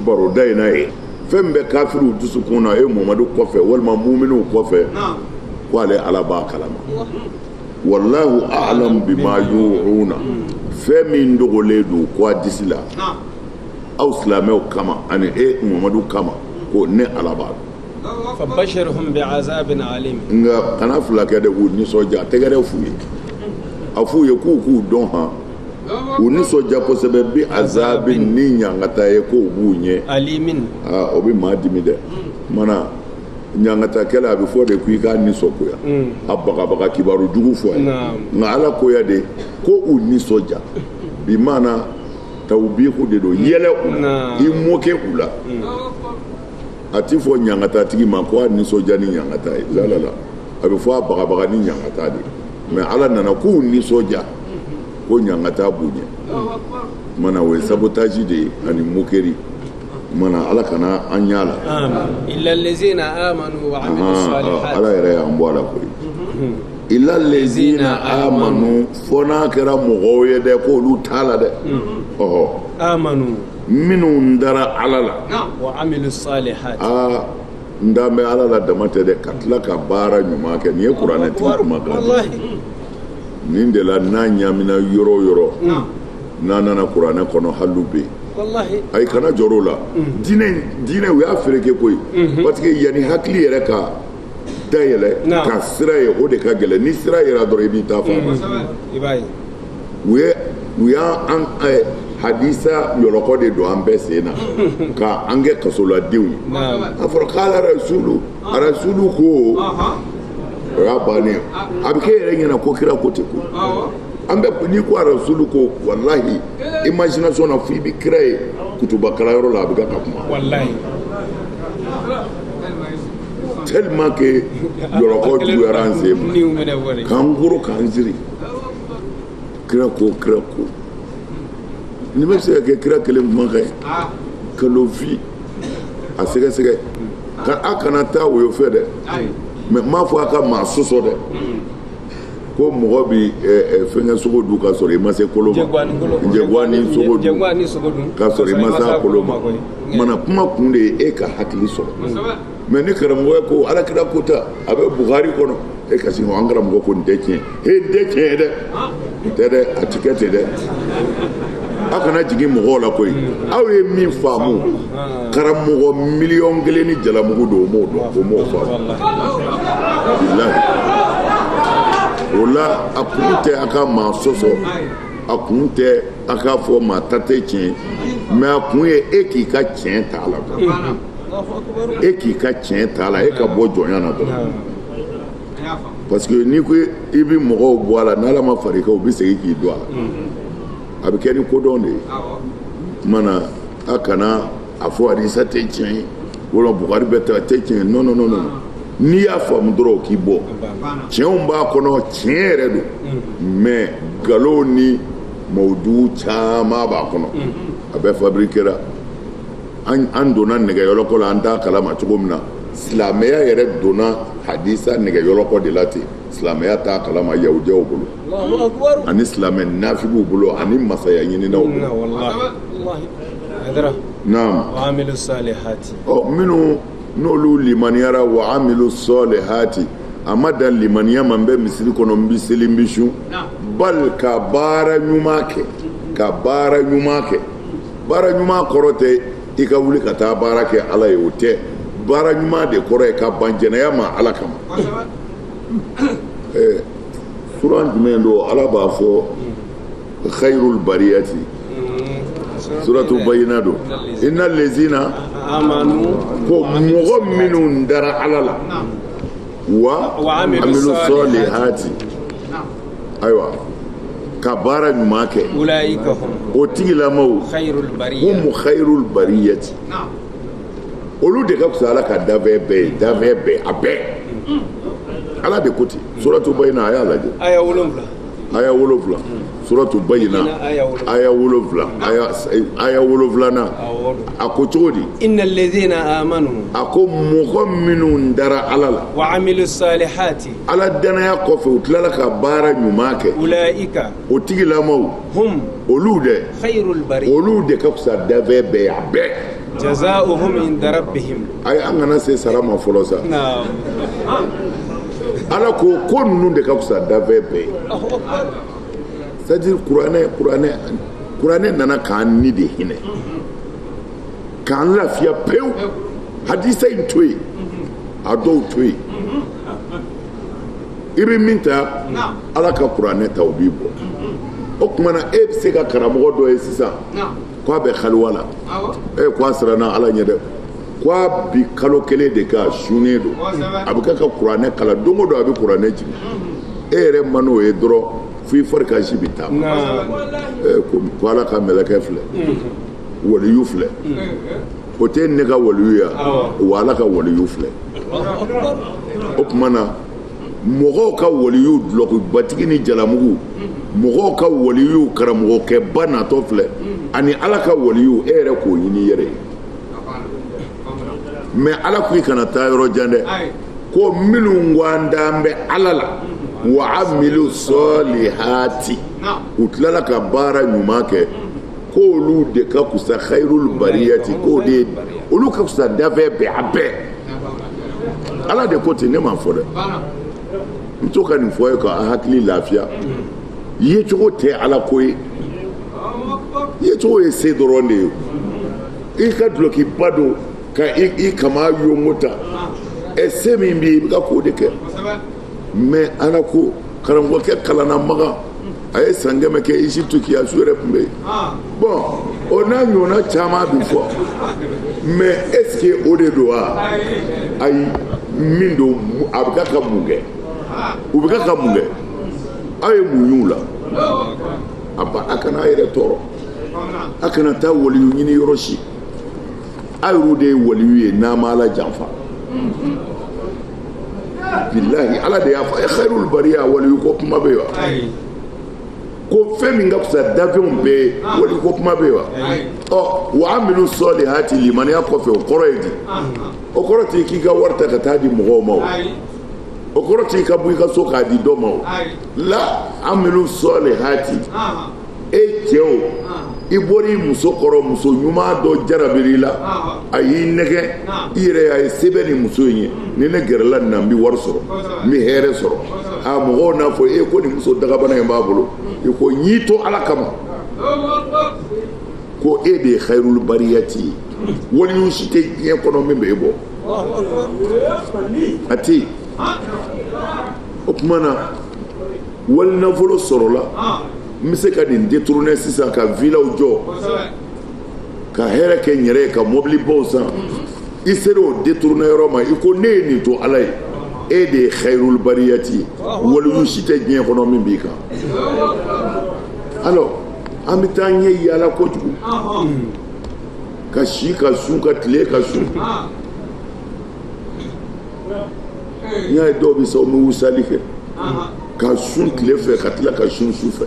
baroda in na ye fɛn min bɛ kafiriw dusukun na e Muhamadu kɔfɛ walima mu'miniw kɔfɛ ko ale Ala b'a kalama wallahu a'lamu bima yu'una fɛn min dogolen don ko a disi la aw silamɛw kama ani e Muhamadu kama ko ne Ala b'a dɔn fabashirhum bi'azabin alim nga kana fila kɛ de k'u nisɔndiya tɛgɛrɛ f'u ye a f'u ye k'u dɔn han u nisɔndiya kosɛbɛ bi azabin ni ɲangata ye k'o b'u ɲɛ alimin o bɛ maa dimi dɛ mana ɲangata kɛlɛ a bɛ fɔ de k'i k'a nisɔngoya a bagabaga kibaru jugu fɔ a ye nka Ala koya de ko u nisɔndiya bi maana tawbihu de don yɛlɛ u la i mɔkɛ u la a ti fɔ ɲangata tigi ma ko a nisɔndiya ni ɲangata ye la a bɛ fɔ a bagabaga ni ɲangata de mais Ala nana k'u nisɔndiya ko ɲangata b'u ɲɛ mana o ye sabotage de ye ani mokɛri mana Ala kana an ɲa la illa allazina amanu wa amilus salihati Ala yɛrɛ y'an bɔ a la koyi illa allazina amanu fo n'a kɛra mɔgɔw ye dɛ k'olu t'a la dɛ ɔhɔ amanu minnu dara Ala la wa amilus salihati n da bɛ Ala la dama tɛ dɛ ka tila ka baara ɲuman kɛ nin ye kuranɛtigi kumakan nin de la n'a ɲamina yɔrɔ o yɔrɔ n'a nana kuranɛ kɔnɔ hali bɛ yen ayi kana jɔrɔ o la diinɛ u y'a fereke koyi parce que yanni hakili yɛrɛ ka dayɛlɛ ka sira ye o de ka gɛlɛn ni sira yɛrɛ dɔrɔn i b'i ta fa u y'an hadisa yɔlɔkɔ de don an bɛɛ sen na ka an kɛ kasoladenw ye a fɔra k'ala rasulu ko o y'a bannen a bɛ kɛ yɛrɛ ɲɛna ko kira ko tɛ ko an bɛ n'i ko rasulu ko walahi imagination na fo i bɛ kira ye kutubakalanyɔrɔ la a bɛ ka kuma tellement que yɔlɔkɔ juguyara an sen ma k'an goro k'an siri kira ko ni bɛ se ka kɛ kira kelen kumakan ye ka l'o fi a sɛgɛsɛgɛ a kana taa o fɛ dɛ mais m'a fɔ a ka maa sɔsɔ dɛ ko mɔgɔ bi fɛnkɛ sogo dun ka sɔrɔ i ma se kolo ma njɛgua ni sogo dun ka sɔrɔ i ma se a kolo ma mana kuma kun de ye e ka hakili sɔrɔ mais ni karamɔgɔ ko alakira ko ta a bɛ Buhari kɔnɔ e ka sin an karamɔgɔ ko nin tɛ tiɲɛ nin tɛ tiɲɛ dɛ nin tɛ dɛ a ti kɛ ten dɛ a kana jigin mɔgɔw la koyi aw ye min faamu karamɔgɔ miliyɔn 1 ni jalamugu don o m'o faamu bilahi o la a kun tɛ a ka maa sɔsɔ a kun tɛ a k'a fɔ maa ta tɛ tiɲɛ mais a kun ye e k'i ka tiɲɛ ta a la e k'i ka tiɲɛ ta a la e ka bɔ jɔnya na dɔrɔn parce que n'i ko i bɛ mɔgɔw bɔ a la n'Ala ma far'i kan u bɛ segin k'i don a la a bɛ kɛ ni kodɔn de ye mana a kana a fɔ hadisa tɛ tiɲɛ ye walima Buhari bɛ ta tɛ tiɲɛ non n'i y'a faamu dɔrɔn k'i bɔ tiɲɛw b'a kɔnɔ tiɲɛ yɛrɛ don mais nkalon ni mawudu caman b'a kɔnɔ a bɛɛ fabriquera an donna nɛgɛyɔlɔkɔ la an t'a kalama cogo min na silamɛya yɛrɛ donna hadisa nɛgɛyɔlɔkɔ de la ten silamɛya t'a kalama yahudiyaw bolo ani silamɛ nafigiw bolo ani masaya ɲininaw bolo naam minnu n'olu limaniyara wa amilu salihati a ma dan limaniya ma n bɛ misiri kɔnɔ n bɛ seli n bɛ su bal ka baara ɲuman kɛ baara ɲuman kɔrɔ tɛ i ka wuli ka taa baara kɛ Ala ye o tɛ baara ɲuman de kɔrɔ ye ka ban jɛnɛya ma Ala kama suran jumɛn don Ala b'a fɔ khairul bariyati suratu bayina don inna lezina ko mɔgɔ minnu dara Ala la wa amilu salihati ayiwa ka baara ɲuman kɛ o tigilamaw hum khairul bariyati olu de ka fisa Ala ka dafɛn bɛɛ a bɛɛ Ala de ko ten suratu bayina a y'a lajɛ aya 7 suratu bayina aya wolofla aya woloflana ako cogodi innal ladhina amanu ako mɔgɔ minnu dara ala la wa amilu salihati ala danaya kɔfɛ u tilala ka baara ɲuman kɛ ulaika o tigilamaw hum olu de khairul bari olu de ka fisa dafɛ bɛɛ a bɛɛ jazaohum inda rabbihim ayi an kana se sara ma fɔlɔ sa naam ala ko ko ninnu de ka fisa dafɛ bɛɛ c'est-à-dire kuranɛ nana k'an ni de hinɛ k'an lafiya pewu hadisa in to yen a dɔw to yen i bɛ min ta ala ka kuranɛ ta o b'i bɔ o tuma na e bɛ se ka karamɔgɔ dɔ ye sisan k'a bɛ haliwa la k'a siranna ala ɲɛ dɛ k'a bi kalo kelen de ka sunnen don a bɛ kɛ ka kuranɛ kalan don o don a bɛ kuranɛ jigin e yɛrɛ man n'o ye dɔrɔn fo i fari ka si bɛ taa ko ala ka mɛlɛkɛ filɛ waliyu filɛ o tɛ ne ka waliyu ya wa ala ka waliyu filɛ o tuma na mɔgɔw ka waliyu dulɔkibatigi ni jalamugu mɔgɔw ka waliyu karamɔgɔkɛba natɔ filɛ ani ala ka waliyu e yɛrɛ k'o ɲini yɛrɛ ye mais ala ko i kana taa yɔrɔ jan dɛ ko minnu ko an daan bɛ ala la wa amilu solihati u tilala ka baara ɲuman kɛ k'olu de ka kusa khairul bariyati k'o de olu ka kusa dafɛ bɛɛ a bɛɛ ala de ko ten ne m'a fɔ dɛ n to ka nin fɔ ye ka hakili lafiya yecogo tɛ ala ko ye yecogo ye se dɔrɔn de ye i ka dulokiba don ka i kama yongo ta se min b'i i bɛ ka k'o de kɛ mais ala ko karamɔgɔkɛ kalanna magan a ye san kɛmɛ kɛ Egypte k'i su yɛrɛ tun bɛ yen bon o n'a ɲɔgɔnna caman bɛ fɔ mais est ce que o de don wa ayi min don a bɛ ka mun kɛ u bɛ ka mun kɛ aw ye mun y'u la a kana a yɛrɛ tɔɔrɔ a kana taa waliyu ɲini yɔrɔ si a yɛrɛw de ye waliyu ye n'a ma ala janfa bilahi ala de y'a fɔ khairul bariya waliyu ko kuma bɛ wa ko fɛn min ka fisa dafɛnw bɛɛ waliyu ko kuma bɛ wa wa amilu solihati limaniya kɔfɛ o kɔrɔ ye di o kɔrɔ tɛ k'i ka wari ta ka taa di mɔgɔw ma o kɔrɔ tɛ ka bɔ i ka so k'a di dɔ ma o la amilu solihati e cɛw i bɔra i muso kɔrɔ muso ɲuman dɔ jarabiri la a y'i nɛgɛ i yɛrɛ y'a ye se bɛ nin muso in ye ni ne gɛrɛla nin na n bɛ wari sɔrɔ n bɛ hɛrɛ sɔrɔ a mɔgɔw n'a fɔ ko nin muso dagabana in b'a bolo i ko ɲ'i to ala kama ko e de ye khairul bariyati ye waliyu si tɛ diɲɛ kɔnɔ min bɛ e bɔ a tɛ yen o tuma na wali nafolo sɔrɔla n bɛ se ka nin détourner sisan ka villaw jɔ ka hɛrɛ kɛ n yɛrɛ ye ka mɔbilibaw san i sera o détourner yɔrɔ ma i ko ne ye nin to ala ye e de ye khairul bariyati ye waliyu si tɛ diɲɛ kɔnɔ min b'i kan alors an bɛ taa ɲɛ yaala kojugu ka si ka sun ka tile ka sun n y'a ye dɔw bɛ sa u bɛ wusali kɛ ka sun tile fɛ ka tila ka sun su fɛ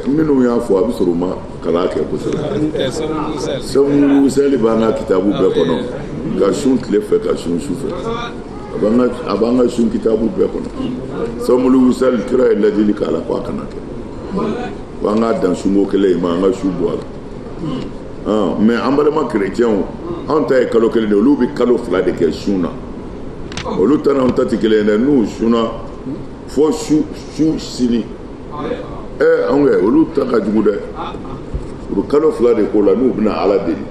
minnu y'a fɔ a bɛ sɔrɔ u ma kalan kɛ kosɛbɛ sɛmu wusali b'an ka kitabu bɛɛ kɔnɔ ka sun tile fɛ ka sun su fɛ a b'an ka sun kitabu bɛɛ kɔnɔ sɛmu wusali kira ye ladili k'a la ko a kana kɛ ko an ka dan sunko kelen in ma an ka su bɔ a la mais an balima kerecɛnw anw ta ye kalo kelen de olu bɛ kalo 2 de kɛ sun na olu ta n'anw ta tɛ kelen ye dɛ n'u sunna fo su sini anw kɛ olu ta ka jugu dɛ u bɛ kalo 2 de k'o la n'u bɛna ala deli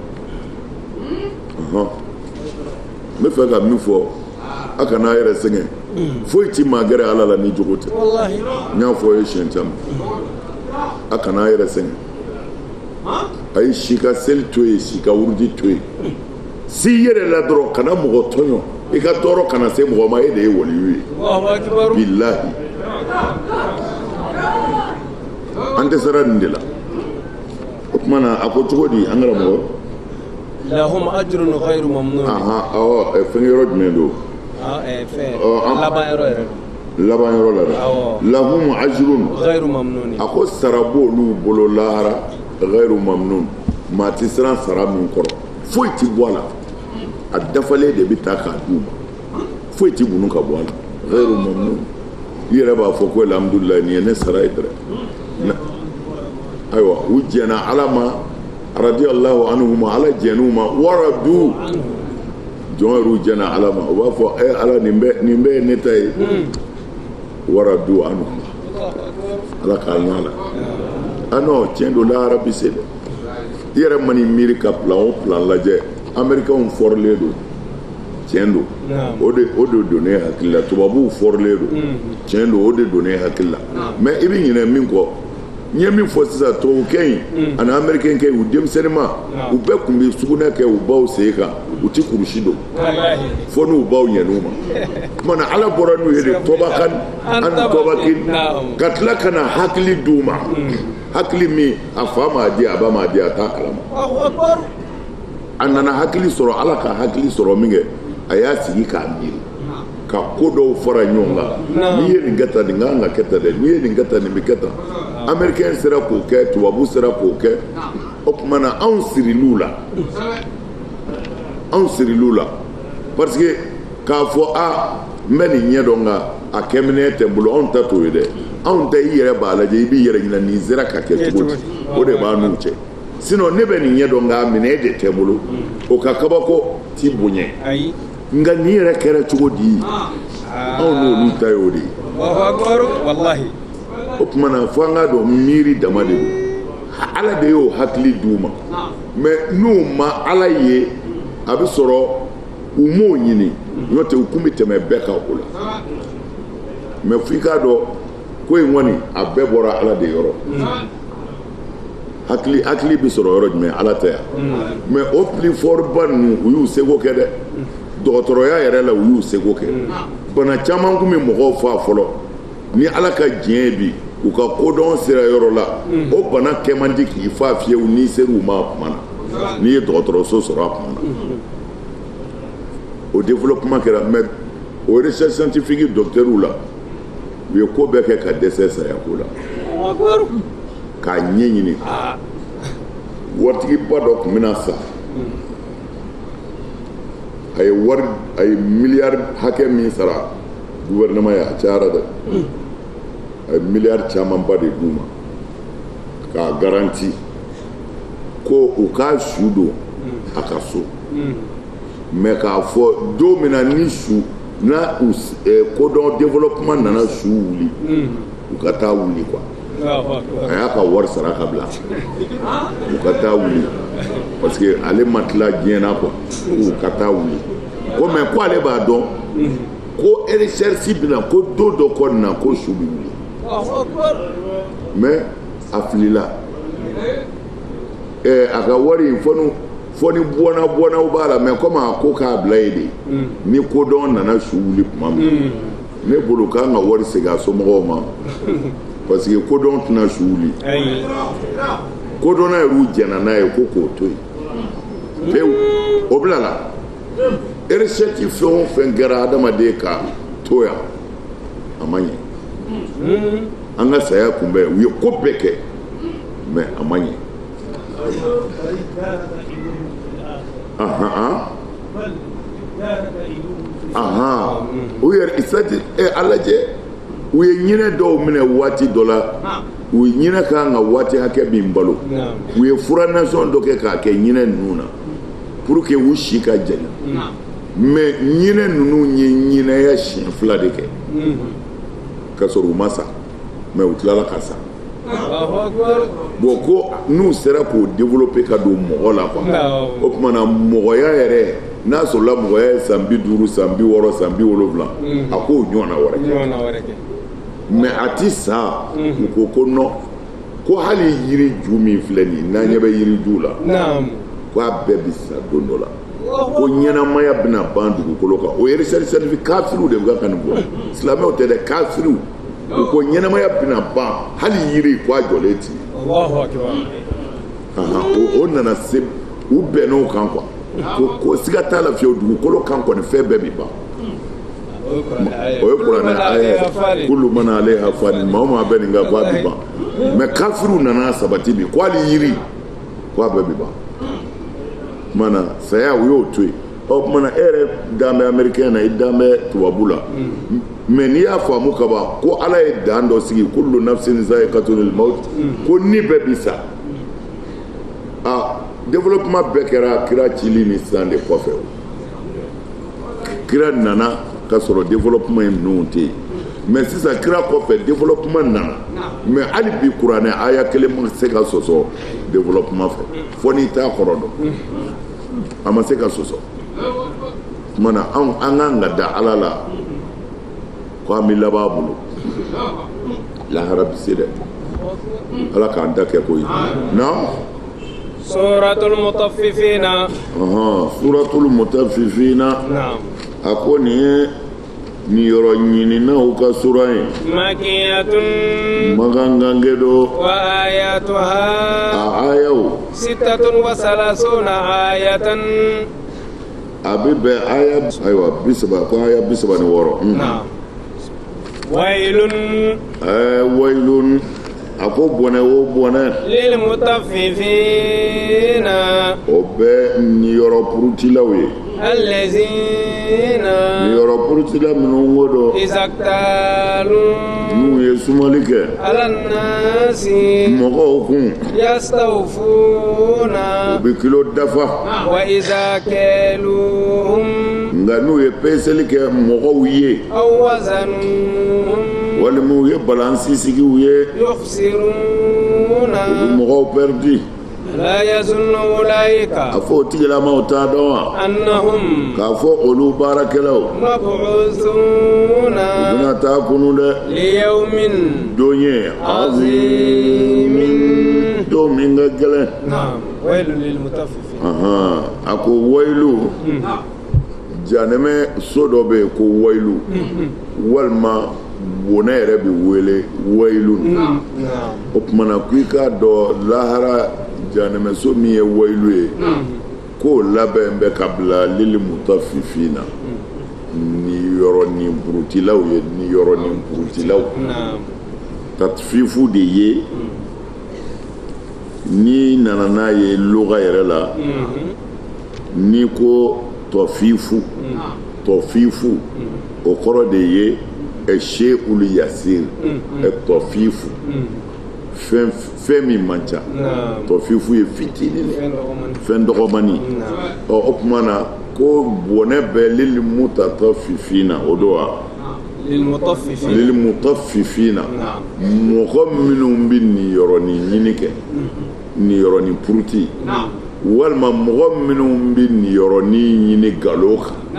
n bɛ fɛ ka min fɔ a kana a yɛrɛ sɛgɛn foyi ti maa gɛrɛ ala la ni jogo tɛ n y'a fɔ ye siɲɛ caman a kana a yɛrɛ sɛgɛn a ye si ka seli to yen si ka wurudi to yen si yɛrɛ la dɔrɔn kana mɔgɔ tɔɲɔ i ka tɔɔrɔ kana se mɔgɔ ma e de ye waliyu ye bilahi an tɛ sera nin de la o tuma na a ko cogo di an karamɔgɔ lahum ajrun ghayru mamnun fɛn yɔrɔ jumɛn don laban yɔrɔ yɛrɛ laban yɔrɔ la dɛ lahum ajrun ghayru mamnun a ko sara b'olu bolo lahara ghayru mamnun maa ti siran sara min kɔrɔ foyi ti bɔ a la a dafalen de bɛ taa k'a d'u ma foyi ti bunu ka bɔ a la ghayru mamnun i yɛrɛ b'a fɔ ko alhamdulilayi nin ye ne sara ye dɛrɛ ayiwa u jɛnna ala ma radiyallahu anhuma ala jɛn'u ma waradu jɔn yɛrɛ jɛnna ala ma u b'a fɔ ala nin bɛɛ ye ne ta ye waradu anhuma ala k'a ɲa la non tiɲɛ don lahara bi se dɛ i yɛrɛ man'i miiri ka plan o plan lajɛ américains fɔrilen don tiɲɛ don o de don ne hakili la tubabuw fɔrilen don tiɲɛ don o de don ne hakili la mais i bɛ ɲinɛ min kɔ n ye min fɔ sisan tubabukɛ in ani américain kɛ u denmisɛnninma u bɛɛ tun bɛ sugunɛ kɛ u baw sen kan u ti kurusi don fo n'u baw ɲɛn'u ma kumana ala bɔra n'u ye de tɔbakan ani tɔbakin ka tila ka na hakili d'u ma hakili min a fa m'a di a ba m'a di a t'a kalama a nana hakili sɔrɔ ala ka hakili sɔrɔ min kɛ a y'a sigi k'a miiri ka ko dɔw fara ɲɔgɔn kan n'i ye nin kɛ tan nin kan ka kɛ tan dɛ n'i ye nin kɛ tan nin bɛ kɛ tan américain sera k'o kɛ tubabu sera k'o kɛ o tuma na anw siril'u la parce que k'a fɔ n bɛ nin ɲɛ dɔn nka a kɛminɛ tɛ n bolo anw ta t'o ye dɛ anw ta i yɛrɛ b'a lajɛ i b'i yɛrɛ ɲininka nin sera ka kɛ cogo di o de b'a n'u cɛ sinon ne bɛ nin ɲɛ dɔn nka minɛ de tɛ n bolo o ka kabako t'i bonya nka nin yɛrɛ kɛra cogo di anw n'olu ta ye o de ye o tuma na fo an k'a dɔn miiri dama de don ala de y'o hakili d'u ma mais n'u ma ala ye a bɛ sɔrɔ u m'o ɲini n'o tɛ u kun bɛ tɛmɛ bɛɛ kan o la mais f'i k'a dɔn ko in kɔni a bɛɛ bɔra ala de yɔrɔ hakili bɛ sɔrɔ yɔrɔ jumɛn ala tɛ yan mais o plus fort ba ninnu u y'u seko kɛ dɛ dɔgɔtɔrɔya yɛrɛ la u y'u seko kɛ bana caman kun bɛ mɔgɔw faa fɔlɔ ni ala ka diɲɛ bi u ka kodɔn sera yɔrɔ la o bana kɛ man di k'i fa fiyewu n'i ser'u ma tuma na n'i ye dɔgɔtɔrɔso sɔrɔ a tuma na o développement kɛra mais o recherche scientifique docteurw la u ye ko bɛɛ kɛ ka dɛsɛ saya ko la k'a ɲɛɲini waritigiba dɔ tun bɛna sa a ye miliyari hakɛ min sara gouvernement ye a cayara dɛ a ye miliyari camanba de d'u ma k'a garanti ko u k'a su don a ka so mais k'a fɔ don min na ni su n'a kodɔn développement nana su wuli u ka taa wuli quoi a y'a ka wari sara ka bila u ka taa wuli parce que ale ma tila diɲɛ na quoi u ka taa wuli ko mais ko ale b'a dɔn ko recherche bɛna ko don dɔ kɔni na ko su bɛ wuli mais a filila a ka wari fɔ ni bɔnnaw b'a la mais comme a ko k'a bila yen de ni kodɔn nana su wuli tuma min ne bolo k'an ka wari segin a somɔgɔw ma parce que kodɔn tɛna su wuli kodɔnna yɛrɛ jɛnna n'a ye ko k'o to yen pewu o bila la recherche fɛn o fɛn kɛra adamaden ka to yan a ma ɲɛ an ka saya kunbɛn u ye ko bɛɛ kɛ mais a ma ɲɛ u yɛrɛ isati a lajɛ u ye ɲinɛ dɔw minɛ waati dɔ la u ye ɲinɛ kan ka waati hakɛ min balo u ye fura nasɔn dɔ kɛ k'a kɛ ɲinɛ ninnu na pour que u si ka janya mais ɲinɛ ninnu ye ɲinɛya siɲɛ 2 de kɛ ka sɔrɔ u ma sa mais u tilala ka sa bon ko n'u sera k'o développer ka don mɔgɔ la quoi o tuma na mɔgɔya yɛrɛ n'a sɔrɔla mɔgɔya ye san 50 san 60 san 70 a k'o ɲɔgɔnna wɛrɛ kɛ mais a ti sa u ko non ko hali yiri ju min filɛ nin n'an ɲɛ bɛ yiri ju la ko a bɛɛ bi sa don dɔ la ko ɲɛnamaya bɛna ban dugukolo kan o ye recherche scientifique kafiriw de bɛ ka nin bɔ silamɛw tɛ dɛ kafiriw u ko ɲɛnamaya bɛna ban hali yiri ko a jɔlen ti o nana se u bɛnn'o kan quoi ko siga t'a la fiyewu dugukolo kan kɔni fɛn bɛɛ bi ban o ye kuranɛ aya kullu man alayha fan maa o maa bɛ nin kan k'a bɛ ban mais kafiru nana sabati bi ko hali yiri k'a bɛɛ bɛ ban mana saya o y'o to yen ɔ mana e yɛrɛ dan bɛ américain na i dan bɛ tubabu la mais n'i y'a faamu ka ban ko ala ye dan dɔ sigi kullu nafsin za'iqatul maut ko ni bɛɛ bi sa développement bɛɛ kɛra kira cili ni sisan de kɔfɛ kira nana ka sɔrɔ développement in ninnu tɛ yen mais sisan kira kɔfɛ développement nana mais hali bi kuranɛ aya kelen ma se ka sɔsɔ développement fɛ fo n'i t'a kɔrɔ dɔn a ma se ka sɔsɔ mana an kan ka da ala la ko an bɛ laban a bolo lahara bi se dɛ ala k'an da kɛ koyi na suratul mutaffifina suratul mutaffifina a ko nin ye nin yɔrɔ ɲininaw ka sura ye makiyatun magangange do wa ayatuha a ayaw 36 ayatan a bɛ bɛn aya ayiwa 30 ko aya 36 wailun wailun a ko bɔnɛ o bɔnɛ lil mutaffifina o bɛ niyɔrɔ purutilaw ye allazina niyɔrɔ purutila minnu wo dɔ izaktalu n'u ye sumali kɛ alannasi mɔgɔw kun yastawfuna u bɛ kilo dafa wa iza kaluhum nka n'u ye peseli kɛ mɔgɔw ye aw wazanuhum walima u ye balansi sigiw ye yukhsiruna u bɛ mɔgɔw perdi la yazunnu ulaika a fɔ o tigilamaw t'a dɔn wa annahum k'a fɔ olu baarakɛlaw u mab'uthuna bɛna taa kunu dɛ liyawmin don ye azimin don min ka gɛlɛn wailun lil mutaffifin a ko wayilu janɛmɛ so dɔ bɛ yen ko wayilu walima bonɛ yɛrɛ bɛ wele wayilu o tumana ko i k'a dɔn lahara janɛmɛso min ye wayilu ye k'o labɛn bɛ ka bila lili mutaffifina ni yɔrɔnin burutilaw ye ni yɔrɔnin burutilaw tatfifu de ye ni nana n'a ye loga yɛrɛ la ni ko tɔfifu tɔfifu o kɔrɔ de ye shay'ul yasir tɔfifu fɛn min man ca tɔfifu ye fitinin fɛn dɔgɔmani o tuma na ko bɔnɛ bɛ lil mutaffifina o do wa lil mutaffifina mɔgɔ minnu bɛ nin yɔrɔnin ɲini kɛ nin yɔrɔnin puruti walima mɔgɔ minnu bɛ nin yɔrɔnin ɲini galo kan o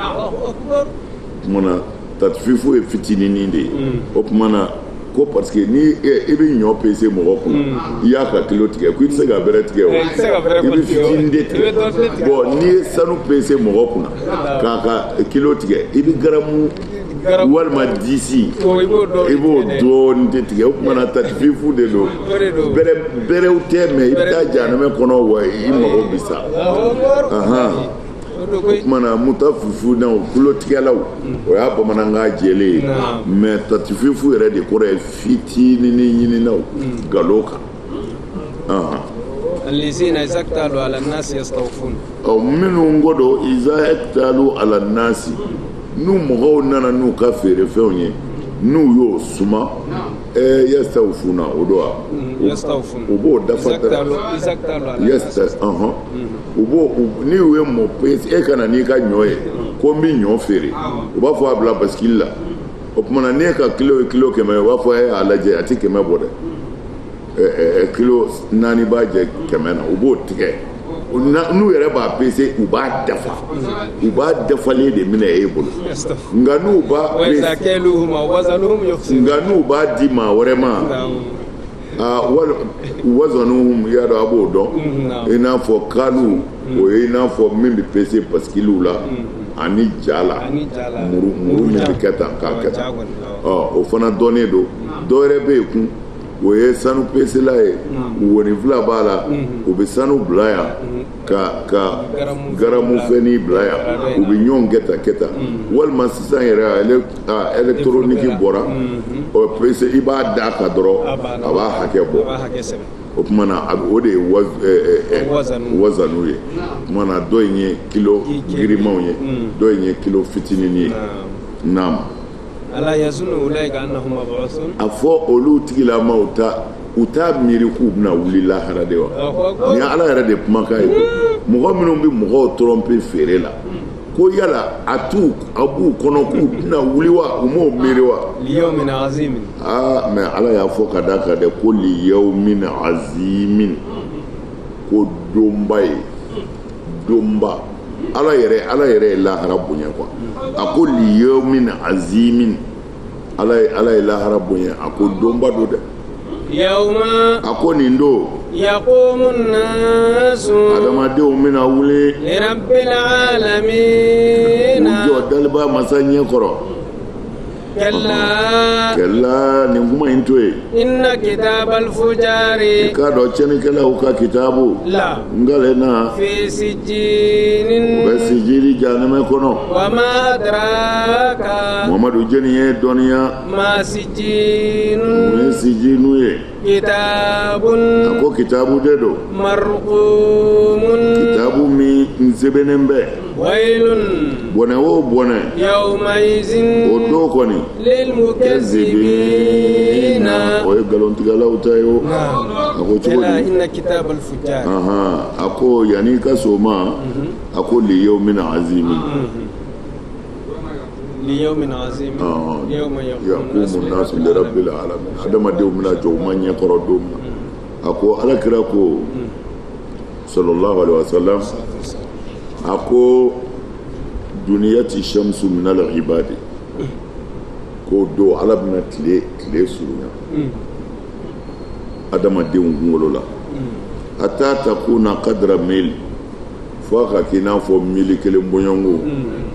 tuma na tatfifu ye fitininin de ye o tuma na ko parce que ni i bɛ ɲɔ pese mɔgɔ kunna i y'a ka kilo tigɛ ko i tɛ se ka bɛrɛ tigɛ o i bɛ fitinin de tigɛ bon n'i ye sanu pese mɔgɔ kunna k'a ka kilo tigɛ i bɛ garamu walima 10 i b'o dɔɔnin de tigɛ o tuma na tatfifu de don bɛrɛw tɛ mɛ i bɛ taa janɛmɛ kɔnɔ wa i mago bɛ sa o tuma na mutaffifu na kulo tigɛlaw o y'a bamanankan jɛlen ye mais tatfifu yɛrɛ de kɔrɔ ye fitinin ɲininaw galo kan allazina izaktalu ala nasi yastawfun minnu ko don izaktalu ala nasi n'u mɔgɔw nana n'u ka feerefɛnw ye n'u y'o suma yastawfuna o do wa u b'o dafa u b'o ni u ye mɔ pese e kana n'i ka ɲɔ ye ko n bɛ ɲɔ feere u b'a fɔ a bila basikili la o tuma na n'e ka kilo ye kilo 100 ye u b'a fɔ a lajɛ a tɛ 100 bɔ dɛ kilo 4 b'a jɛ 100 na u b'o tigɛ n'u yɛrɛ b'a pese u b'a dafa u b'a dafalen de minɛ e bolo nka n'u b'a di maa wɛrɛ ma wazanuhum y'a dɔn a b'o dɔn i n'a fɔ kanu o ye i n'a fɔ min bɛ pese basikiliw la ani ja la muru min bɛ kɛ tan k'a kɛ tan o fana dɔnnen don dɔ wɛrɛ bɛ yen kun o ye sanu pesela ye woni fila b'a la u bɛ sanu bila yan ka garamu fɛnni bila yan u bɛ ɲɔgɔn kɛta walima sisan yɛrɛ électronique bɔra o pese i b'a da ka dɔrɔn a b'a hakɛ bɔ o tuma na o de ye wazanu ye o tuma na dɔ in ye kilo girimanw ye dɔ in ye kilo fitinin ye naam ala yazunnu ulaika annahum mab'uthun a fɔ olu tigilamaw u t'a miiri k'u bɛna wuli lahara de wa ni ala yɛrɛ de kumakan ye mɔgɔ minnu bɛ mɔgɔw tromper feere la ko yala a b'u kɔnɔ k'u bɛna wuli wa u m'o miiri wa liyawmin azimin mais ala y'a fɔ ka da kan dɛ ko liyawmin azimin ko donba ye donba ala yɛrɛ ye lahara bonya quoi a ko liyawmin azimin ala ye lahara bonya a ko donba do dɛ yawma a ko nin don yaqumu an-nasu adamadenw bɛna wuli lirabbil alamin u jɔ daliba masa ɲɛ kɔrɔ kɛla nin kuma in to yen inna kitabal fujari i k'a dɔn cɛnikɛlaw ka kitabu ngalena fi sijinin u bɛ sijili jahanɛmɛ kɔnɔ wa ma adraka mamadu jeni ye dɔnniya ma sijinun o ye sijinu ye kitabun a ko kitabu de don marqumun kitabu min n sɛbɛnnen bɛ wailun bɔnɛ o bɔnɛ yawmaizin o don kɔni lil mukazzibina o ye nkalontigɛlaw ta ye o a ko cogo kala di inna kitabal fujari a ko yanni i ka so ma a ko liyawmin azimin liyawmin azimin yawma yaqumu nasu lirabbil alamin adamadenw bɛna jɔ u ma ɲɛ kɔrɔ don min na a ko alakira ko sallallahu alaihi wasallam a ko duniyati shamsu minal ibadi ko do ala bɛna tile surunya adamadenw kunkolo la hatta takuna qadra mil fo ka k'i n'a fɔ mili kelen bɔɲɔngo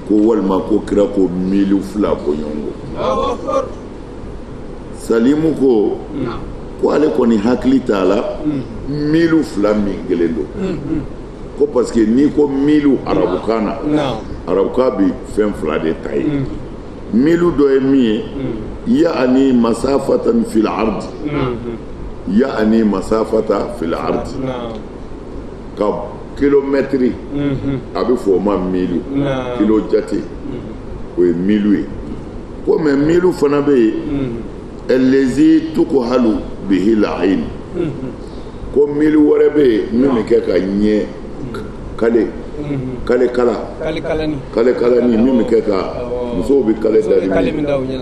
ko walima ko kira ko mili fila bɔɲɔngo salimu ko ale kɔni hakili t'a la mili fila min kelen don ko parce que n'i ko mili arabukan na arabukan bi fɛn fila de ta ye mili dɔ ye min ye ya'ani masafatan fil ardi ya'ani masafata fil ardi ka kilomɛtiri a bɛ fɔ o ma milu kilo jate o ye milu ye ko mɛ milu fana bɛ yen ɛlɛzi tuku halu bihi lahayin ko milu wɛrɛ bɛ yen min bɛ kɛ ka ɲɛ kale kalani min bɛ kɛ ka musow bɛ kale dali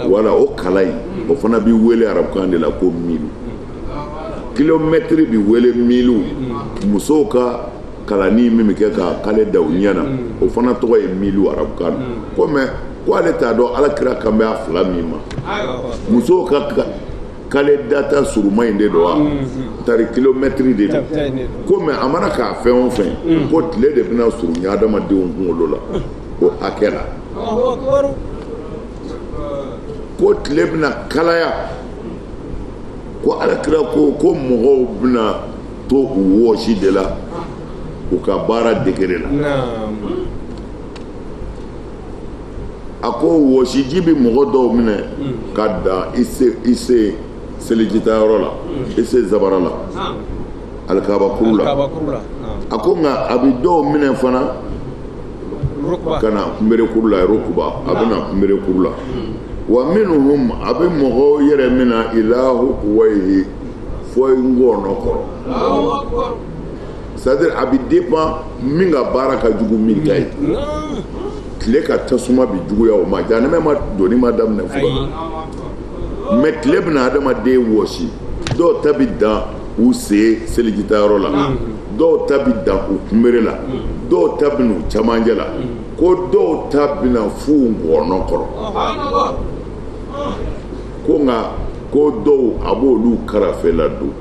wala o kala in o fana bɛ wele arabukan de la ko milu kilomɛtiri bɛ wele milu musow ka kalani min bɛ kɛ ka kale da u ɲɛ na o fana tɔgɔ ye milu arabukan ko mɛ ko ale t'a dɔn alakira kan bɛ a fila min ma musow ka kale data suruma in de don wa tari kilomɛtiri de don ko mɛ a mana k'a fɛn o fɛn ko tile de bɛna surunya adamadenw kunkolo la o hakɛ la ko tile bɛna kalaya ko alakira ko mɔgɔw bɛna to u wɔsi de la u ka baara degere la a ko wɔsiji bɛ mɔgɔ dɔw minɛ ka da i se selijitayɔrɔ la i se zabara la alikabakuru la a ko nka a bɛ dɔw minɛ fana ka na kunberekuru la rukuba a bɛ na kunberekuru la wa minhum a bɛ mɔgɔw yɛrɛ minɛ ilahu kuwayihi fo ngɔnɔ kɔrɔ c'est-à-dire a bɛ dépend min ka baara ka jugu min ka ye tile ka tasuma bi juguya o ma janɛmɛ ma doni ma daminɛ fɔlɔ mais tile bɛna adamaden wɔsi dɔw ta bɛ dan u sen selijitayɔrɔ la dɔw ta bɛ dan u kunbere la dɔw ta bɛ n'u camancɛ la ko dɔw ta bɛna f'u ngɔnɔ kɔrɔ ko nka ko dɔw a b'olu karafe la don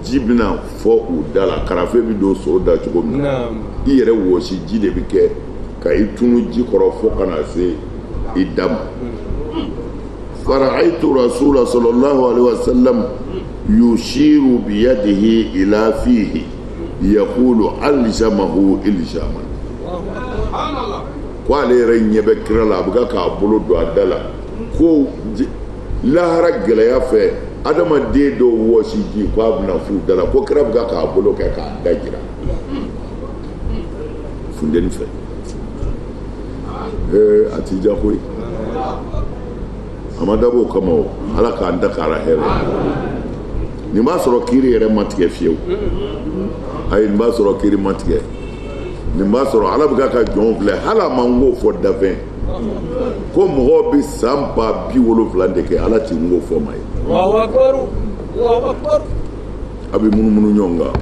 ji bɛna fɔ u da la karafe bɛ don so da cogo min na i yɛrɛ wɔsi ji de bɛ kɛ ka i tunu ji kɔrɔ fo ka na se i da ma فرأيت رسول صلى الله عليه وسلم يشير بيده إلى فيه يقول ألجمه إلجاما قال يرين بكر لا بقى كابلو دو أدلا كو لا رجل يا فه adama den dɔw wɔsi ji k'a bɛna fu dala ko kira bɛ k'a bolo kɛ k'a da jira funteni fɛ a ti ja koyi a ma dabɔ o kama o ala k'an da k'ala hɛrɛ nin b'a sɔrɔ kiri yɛrɛ ma tigɛ fiyewu ayi nin b'a sɔrɔ kiri ma tigɛ nin b'a sɔrɔ ala bɛ ka jɔnw filɛ hali a ma n k'o fɔ dafɛn ko mɔgɔw bɛ san 70,000 de kɛ ala ti n k'o fɔ ma ye a bɛ munumunu ɲɔgɔn kan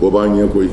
ko b'an ɲɛ koyi